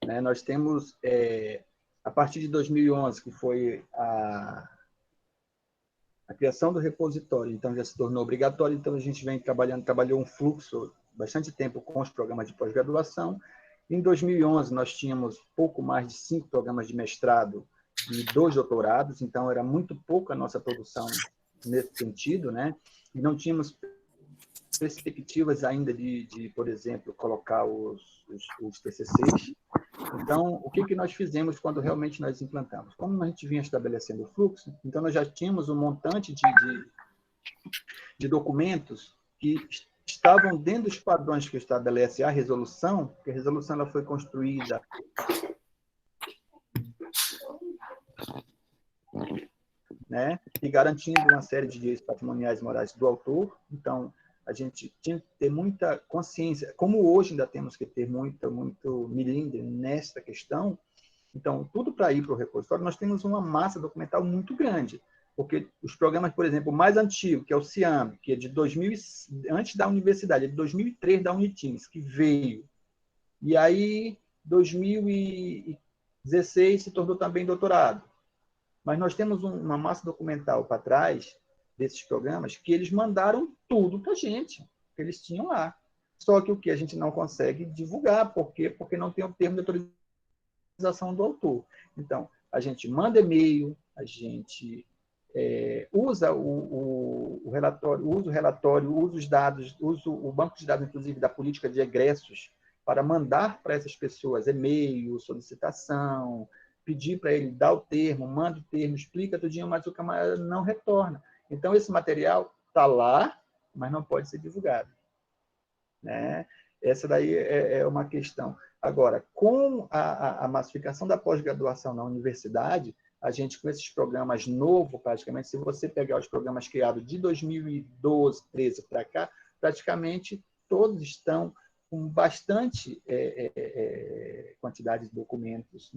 Né? Nós temos, a partir de 2011, que foi a criação do repositório, então já se tornou obrigatório, então a gente vem trabalhou um fluxo bastante tempo com os programas de pós-graduação. Em 2011, nós tínhamos pouco mais de 5 programas de mestrado e 2 doutorados, então era muito pouco a nossa produção nesse sentido, né? E não tínhamos perspectivas ainda de por exemplo, colocar os TCCs. Então, o que nós fizemos quando realmente nós implantamos? Como a gente vinha estabelecendo o fluxo, então nós já tínhamos um montante de documentos que estavam dentro dos padrões que estabelece a resolução, porque a resolução ela foi construída né, e garantindo uma série de direitos patrimoniais e morais do autor. Então, a gente tinha que ter muita consciência, como hoje ainda temos que ter muito milímetro nesta questão. Então, tudo para ir para o repositório, nós temos uma massa documental muito grande, porque os programas, por exemplo, o mais antigo, que é o CIAM, que é de 2000, antes da universidade, é de 2003 da Unitins, que veio, e aí 2016 se tornou também doutorado. Mas nós temos uma massa documental para trás desses programas que eles mandaram tudo para a gente, que eles tinham lá. Só que o que a gente não consegue divulgar, por quê? Porque não tem o termo de autorização do autor. Então, a gente manda e-mail, a gente usa o relatório, usa os dados, usa o banco de dados, inclusive, da política de egressos, para mandar para essas pessoas e-mail, solicitação, pedir para ele dar o termo, manda o termo, explica tudinho, mas o camarada não retorna. Então, esse material está lá, mas não pode ser divulgado. Né? Essa daí é uma questão. Agora, com a massificação da pós-graduação na universidade, a gente, com esses programas novos, praticamente, se você pegar os programas criados de 2012, 13 para cá, praticamente todos estão com bastante quantidade de documentos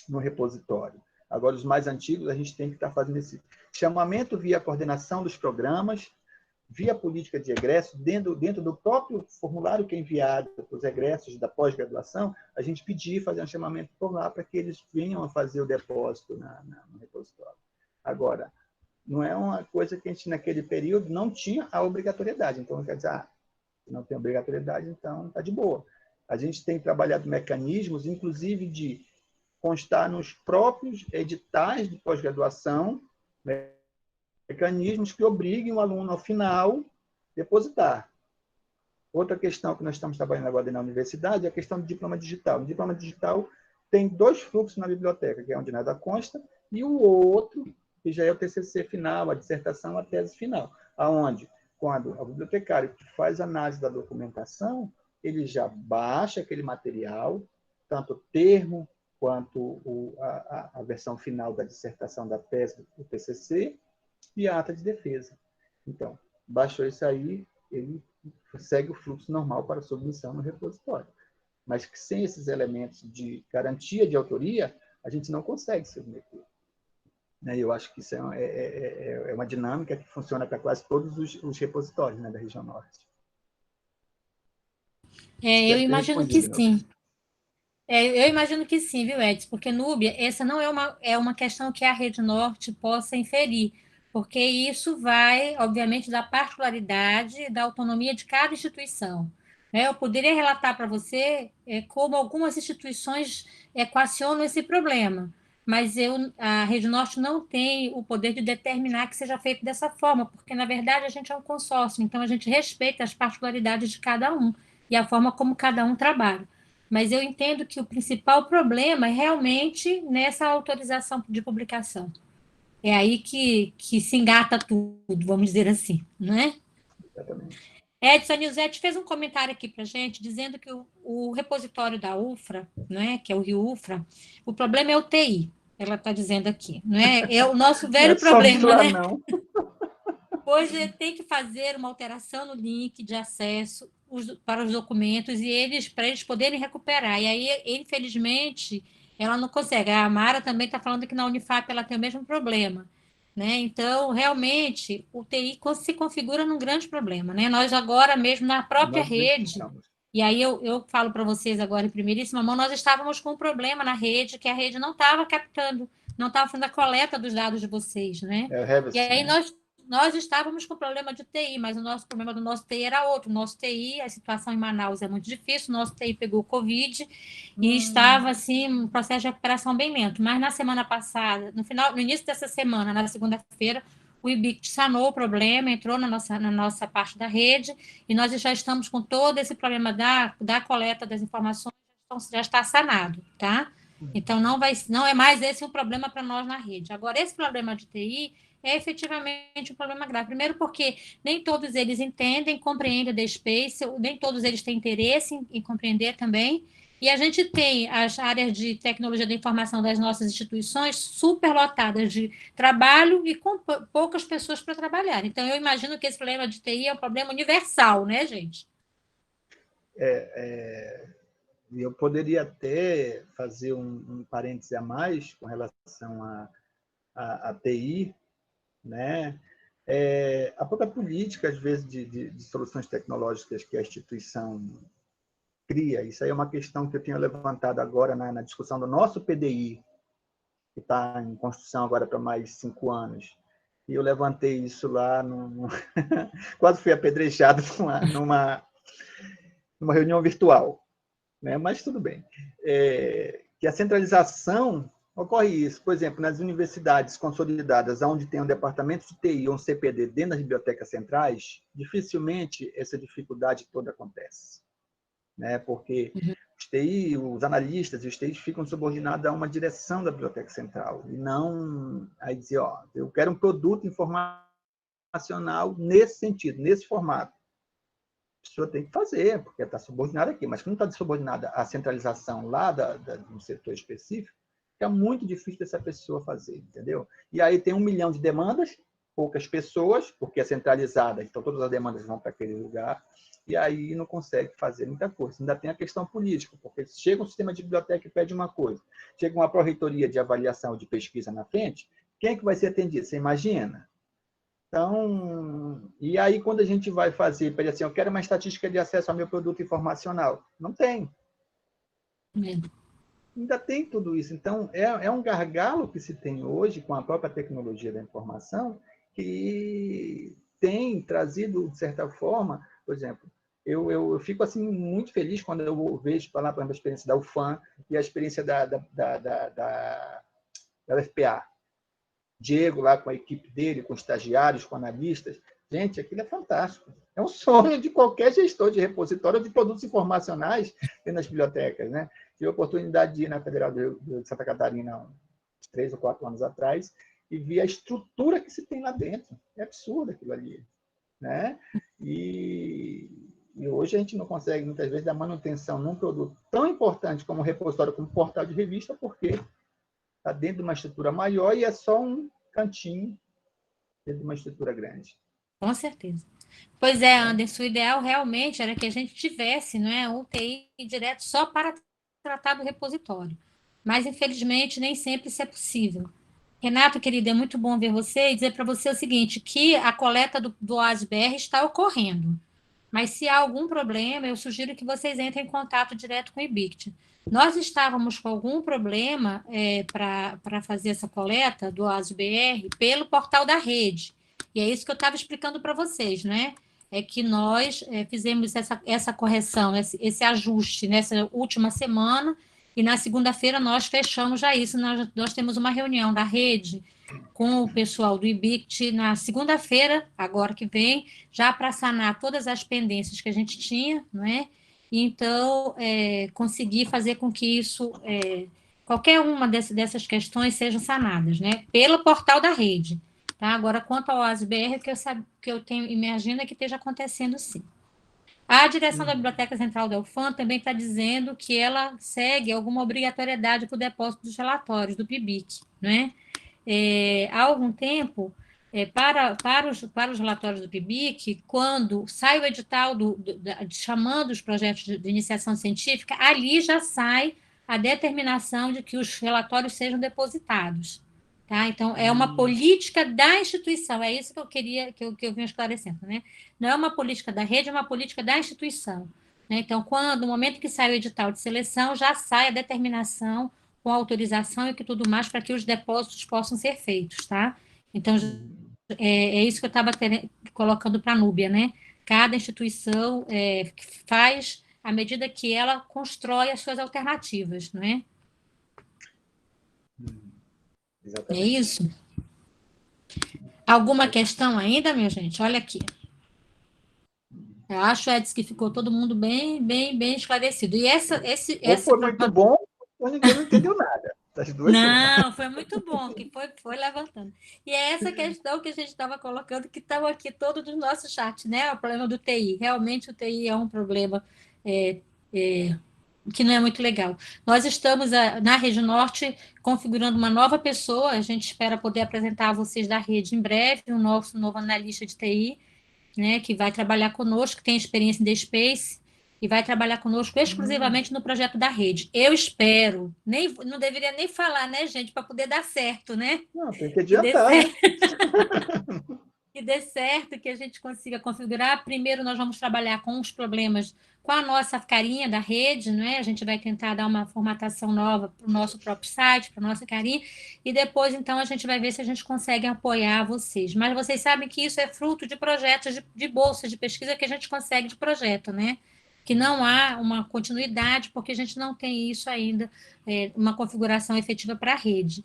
no repositório. Agora, os mais antigos, a gente tem que estar fazendo esse chamamento via coordenação dos programas, via política de egresso, dentro do próprio formulário que é enviado para os egressos da pós-graduação, a gente pedir, fazer um chamamento por lá para que eles venham a fazer o depósito no repositório. Agora, não é uma coisa que a gente, naquele período, não tinha a obrigatoriedade. Então, quer dizer, não tem obrigatoriedade, então está de boa. A gente tem trabalhado mecanismos, inclusive, de constar nos próprios editais de pós-graduação, mecanismos que obriguem o aluno, ao final, depositar. Outra questão que nós estamos trabalhando agora na universidade é a questão do diploma digital. O diploma digital tem 2 fluxos na biblioteca, que é onde nada consta, e o outro, que já é o TCC final, a dissertação, a tese final, aonde, quando o bibliotecário que faz análise da documentação, ele já baixa aquele material, tanto o termo, quanto a versão final da dissertação, da tese, do TCC, e a ata de defesa. Então, baixou isso aí, ele segue o fluxo normal para submissão no repositório. Mas que sem esses elementos de garantia de autoria, a gente não consegue submeter. Eu acho que isso é uma dinâmica que funciona para quase todos os repositórios, né, da região norte. Eu imagino que sim. Eu imagino que sim, viu, Edson? Porque, Núbia, essa não é uma questão que a Rede Norte possa inferir, porque isso vai, obviamente, da particularidade, da autonomia de cada instituição. Eu poderia relatar para você como algumas instituições equacionam esse problema, mas a Rede Norte não tem o poder de determinar que seja feito dessa forma, porque, na verdade, a gente é um consórcio, então a gente respeita as particularidades de cada um e a forma como cada um trabalha. Mas eu entendo que o principal problema é realmente nessa autorização de publicação. É aí que se engata tudo, vamos dizer assim, não é? Exatamente. Edson Nilzetti fez um comentário aqui para a gente, dizendo que o repositório da UFRA, né, que é o Rio UFRA, o problema é o TI, ela está dizendo aqui. Não é? É o nosso velho problema, lá, né? Não. Hoje tem que fazer uma alteração no link de acesso para os documentos para eles poderem recuperar. E aí, infelizmente, ela não consegue. A Mara também está falando que na Unifap ela tem o mesmo problema. Né? Então, realmente, o TI se configura num grande problema. Né? Nós agora mesmo, na própria rede, e aí eu falo para vocês agora em primeiríssima mão, nós estávamos com um problema na rede, que a rede não estava captando, não estava fazendo a coleta dos dados de vocês. Né? E aí nós estávamos com problema de TI, mas o problema do nosso TI era outro. O nosso TI, a situação em Manaus é muito difícil, o nosso TI pegou Covid e estava, assim, um processo de recuperação bem lento. Mas na semana passada, no início dessa semana, na segunda-feira, o IBIC sanou o problema, entrou na nossa parte da rede, e nós já estamos com todo esse problema da coleta das informações, já está sanado, tá? Então, não é mais esse um problema para nós na rede. Agora, esse problema de TI é efetivamente um problema grave. Primeiro porque nem todos eles entendem, compreendem The Space, nem todos eles têm interesse em compreender também, e a gente tem as áreas de tecnologia da informação das nossas instituições superlotadas de trabalho e com poucas pessoas para trabalhar. Então, eu imagino que esse problema de TI é um problema universal, né, gente? Eu poderia até fazer um parêntese a mais com relação à TI, né? A própria política, às vezes, de soluções tecnológicas que a instituição cria, isso aí é uma questão que eu tenho levantado agora na discussão do nosso PDI, que está em construção agora para mais 5 anos. E eu levantei isso lá, quase fui apedrejado numa reunião virtual, né? Mas tudo bem. Que a centralização ocorre isso. Por exemplo, nas universidades consolidadas, onde tem um departamento de TI ou um CPD dentro das bibliotecas centrais, dificilmente essa dificuldade toda acontece. Né? Porque os TI, os analistas e os TIs ficam subordinados a uma direção da biblioteca central, e não aí dizer, eu quero um produto informacional nesse sentido, nesse formato. A pessoa tem que fazer, porque está subordinada aqui, mas quando está subordinada à centralização lá de um setor específico, é muito difícil dessa pessoa fazer, entendeu? E aí tem 1 milhão de demandas, poucas pessoas, porque é centralizada, então todas as demandas vão para aquele lugar, e aí não consegue fazer muita coisa. Ainda tem a questão política, porque chega um sistema de biblioteca e pede uma coisa, chega uma pró-reitoria de avaliação de pesquisa na frente, quem é que vai ser atendido? Você imagina? Então, e aí quando a gente vai fazer, para assim, eu quero uma estatística de acesso ao meu produto informacional, não tem. Ainda tem tudo isso. Então, é um gargalo que se tem hoje com a própria tecnologia da informação, que tem trazido, de certa forma, por exemplo, eu fico assim muito feliz quando eu vejo falar, por exemplo, a experiência da UFAM e a experiência da UFPA. Diego lá com a equipe dele, com estagiários, com analistas. Gente, aquilo é fantástico. É um sonho de qualquer gestor de repositório de produtos informacionais nas bibliotecas, né? Tive a oportunidade de ir na Federal de Santa Catarina uns 3 ou 4 anos atrás e vi a estrutura que se tem lá dentro. É absurdo aquilo ali, né? E hoje a gente não consegue, muitas vezes, dar manutenção num produto tão importante como repositório, como portal de revista, porque está dentro de uma estrutura maior e é só um cantinho dentro de uma estrutura grande. Com certeza. Pois é, Anderson, o ideal realmente era que a gente tivesse, não é, um TI direto só para tratar do repositório. Mas, infelizmente, nem sempre isso é possível. Renato, querido, é muito bom ver você e dizer para você o seguinte, que a coleta do OASBR está ocorrendo. Mas se há algum problema, eu sugiro que vocês entrem em contato direto com o IBICT. Nós estávamos com algum problema para fazer essa coleta do OASBR pelo portal da rede. E é isso que eu estava explicando para vocês, né? É que nós fizemos essa correção, esse ajuste nessa última semana, e na segunda-feira nós fechamos já isso. Nós temos uma reunião da rede com o pessoal do IBICT na segunda-feira, agora que vem, já para sanar todas as pendências que a gente tinha, não é? Então, conseguir fazer com que isso, qualquer uma dessas questões sejam sanadas, né? Pelo portal da rede. Tá? Agora, quanto ao ASBR, que eu tenho, imagina que esteja acontecendo sim. A direção da Biblioteca Central da UFAM também está dizendo que ela segue alguma obrigatoriedade para o depósito dos relatórios do PIBIC, né? Há algum tempo, para os relatórios do PIBIC, quando sai o edital chamando os projetos de iniciação científica, ali já sai a determinação de que os relatórios sejam depositados. Tá? Então, é uma política da instituição, é isso que eu queria, que eu venho esclarecendo, né? Não é uma política da rede, é uma política da instituição. Né? Então, no momento que sai o edital de seleção, já sai a determinação com autorização e que tudo mais para que os depósitos possam ser feitos, tá? Então, é isso que eu estava colocando para a Núbia, né? Cada instituição faz à medida que ela constrói as suas alternativas, não é? Exatamente. É isso? Alguma questão ainda, minha gente? Olha aqui. Eu acho, Edson, que ficou todo mundo bem esclarecido. E Ou foi muito bom, ou ninguém não entendeu nada. Não, foi muito bom, que foi levantando. E é essa questão que a gente estava colocando, que estão aqui todos no nosso chat, né? O problema do TI. Realmente o TI é um problema que não é muito legal. Nós estamos, na Rede Norte, configurando uma nova pessoa, a gente espera poder apresentar a vocês da rede em breve, o nosso novo analista de TI, né, que vai trabalhar conosco, que tem experiência em DSpace, e vai trabalhar conosco exclusivamente no projeto da rede. Eu espero, não deveria nem falar, né, gente, para poder dar certo, né? Não, tem que adiantar. Que dê certo, que a gente consiga configurar. Primeiro, nós vamos trabalhar com os problemas com a nossa carinha da rede, não é? A gente vai tentar dar uma formatação nova para o nosso próprio site, para a nossa carinha, e depois, então, a gente vai ver se a gente consegue apoiar vocês. Mas vocês sabem que isso é fruto de projetos de bolsas de pesquisa que a gente consegue de projeto, né? Que não há uma continuidade, porque a gente não tem isso ainda, uma configuração efetiva para a rede.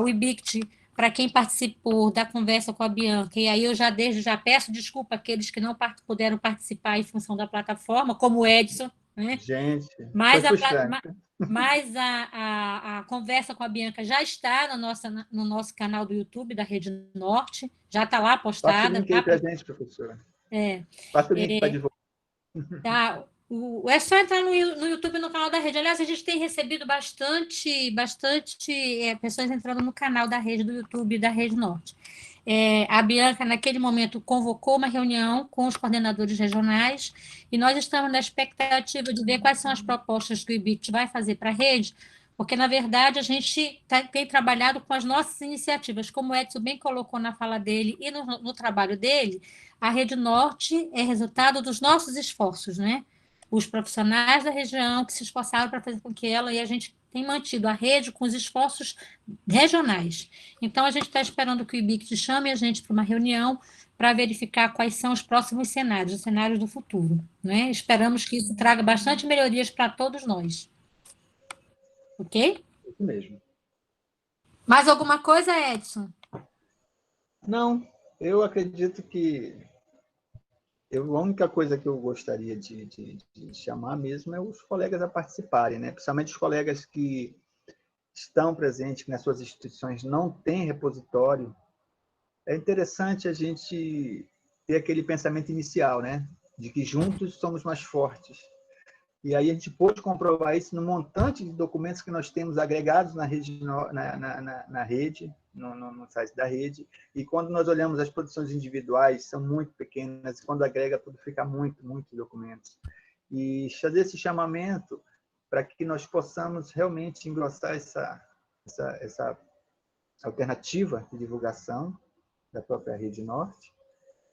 O IBICT, para quem participou da conversa com a Bianca, e aí eu já peço desculpa àqueles que não puderam participar em função da plataforma, como o Edson, né? Gente, mas a conversa com a Bianca já está no nosso canal do YouTube da Rede Norte, já está lá postada. Passa o link aí para a gente, professora. Passa o link para divulgar. Tá. É só entrar no YouTube, no canal da rede. Aliás, a gente tem recebido bastante pessoas entrando no canal da rede do YouTube da Rede Norte. A Bianca, naquele momento, convocou uma reunião com os coordenadores regionais e nós estamos na expectativa de ver quais são as propostas que o IBIT vai fazer para a rede, porque, na verdade, a gente tem trabalhado com as nossas iniciativas, como o Edson bem colocou na fala dele e no trabalho dele, a Rede Norte é resultado dos nossos esforços, né? Os profissionais da região que se esforçaram para fazer com que ela, e a gente tem mantido a rede com os esforços regionais. Então, a gente está esperando que o IBIC chame a gente para uma reunião para verificar quais são os próximos cenários, os cenários do futuro, né? Esperamos que isso traga bastante melhorias para todos nós. Ok? Isso mesmo. Mais alguma coisa, Edson? Não, eu acredito que a única coisa que eu gostaria de chamar mesmo é os colegas a participarem, né? Principalmente os colegas que estão presentes, que nas suas instituições não têm repositório. É interessante a gente ter aquele pensamento inicial, né? De que juntos somos mais fortes. E aí a gente pôde comprovar isso no montante de documentos que nós temos agregados na rede, na rede, no site da rede. E quando nós olhamos as produções individuais, são muito pequenas, e quando agrega tudo fica muitos documentos. E fazer esse chamamento para que nós possamos realmente engrossar essa alternativa de divulgação da própria Rede Norte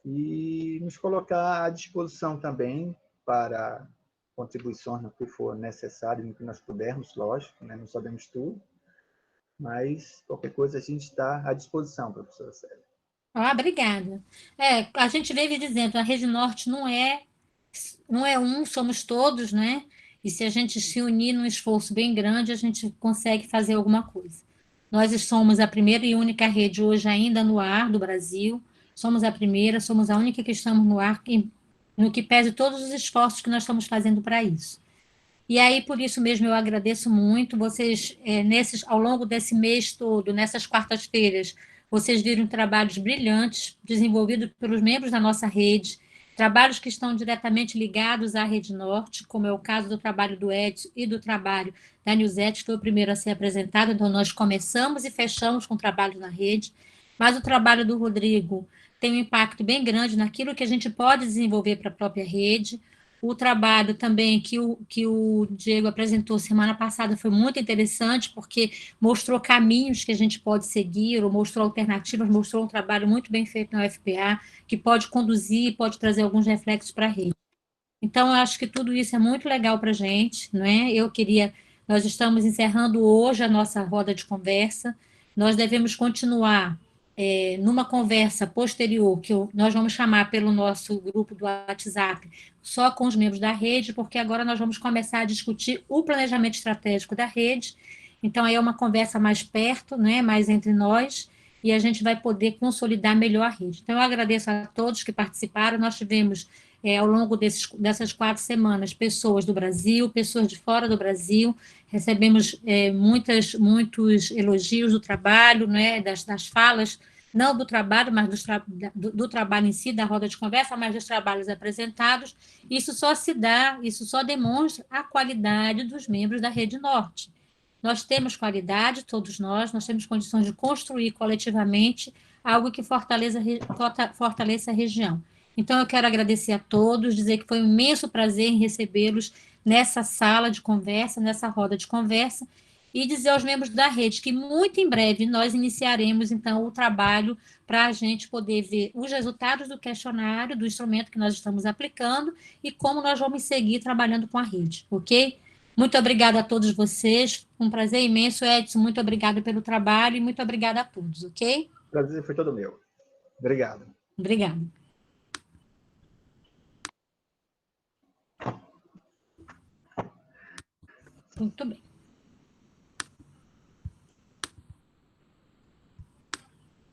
e nos colocar à disposição também para contribuições no que for necessário, no que nós pudermos, lógico, né? Não sabemos tudo, mas qualquer coisa a gente está à disposição, professora Célia. Obrigada. A gente vive dizendo, a Rede Norte não é somos todos, né? E se a gente se unir num esforço bem grande, a gente consegue fazer alguma coisa. Nós somos a primeira e única rede hoje ainda no ar do Brasil, somos a primeira, somos a única que estamos no ar, no que pese todos os esforços que nós estamos fazendo para isso. E aí, por isso mesmo, eu agradeço muito. Vocês, ao longo desse mês todo, nessas quartas-feiras, vocês viram trabalhos brilhantes desenvolvidos pelos membros da nossa rede, trabalhos que estão diretamente ligados à Rede Norte, como é o caso do trabalho do Edson e do trabalho da Nilzete, que foi o primeiro a ser apresentado. Então, nós começamos e fechamos com o trabalho na rede, mas o trabalho do Rodrigo tem um impacto bem grande naquilo que a gente pode desenvolver para a própria rede. O trabalho também que o Diego apresentou semana passada foi muito interessante, porque mostrou caminhos que a gente pode seguir, ou mostrou alternativas, mostrou um trabalho muito bem feito na UFPA, que pode conduzir, pode trazer alguns reflexos para a rede. Então, eu acho que tudo isso é muito legal para a gente, não é? Nós estamos encerrando hoje a nossa roda de conversa, nós devemos continuar numa conversa posterior, nós vamos chamar pelo nosso grupo do WhatsApp, só com os membros da rede, porque agora nós vamos começar a discutir o planejamento estratégico da rede, então aí é uma conversa mais perto, né, mais entre nós, e a gente vai poder consolidar melhor a rede. Então, eu agradeço a todos que participaram, nós tivemos, ao longo dessas 4 semanas, pessoas do Brasil, pessoas de fora do Brasil, recebemos muitos elogios do trabalho, né, das falas, não do trabalho, mas do trabalho em si, da roda de conversa, mas dos trabalhos apresentados. Isso só demonstra a qualidade dos membros da Rede Norte. Nós temos qualidade, todos nós temos condições de construir coletivamente algo que fortaleça a região. Então, eu quero agradecer a todos, dizer que foi um imenso prazer em recebê-los nessa sala de conversa, nessa roda de conversa, e dizer aos membros da rede que muito em breve nós iniciaremos, então, o trabalho para a gente poder ver os resultados do questionário, do instrumento que nós estamos aplicando e como nós vamos seguir trabalhando com a rede, ok? Muito obrigada a todos vocês, um prazer imenso, Edson, muito obrigada pelo trabalho e muito obrigada a todos, ok? O prazer foi todo meu. Obrigado. Obrigada. Muito bem.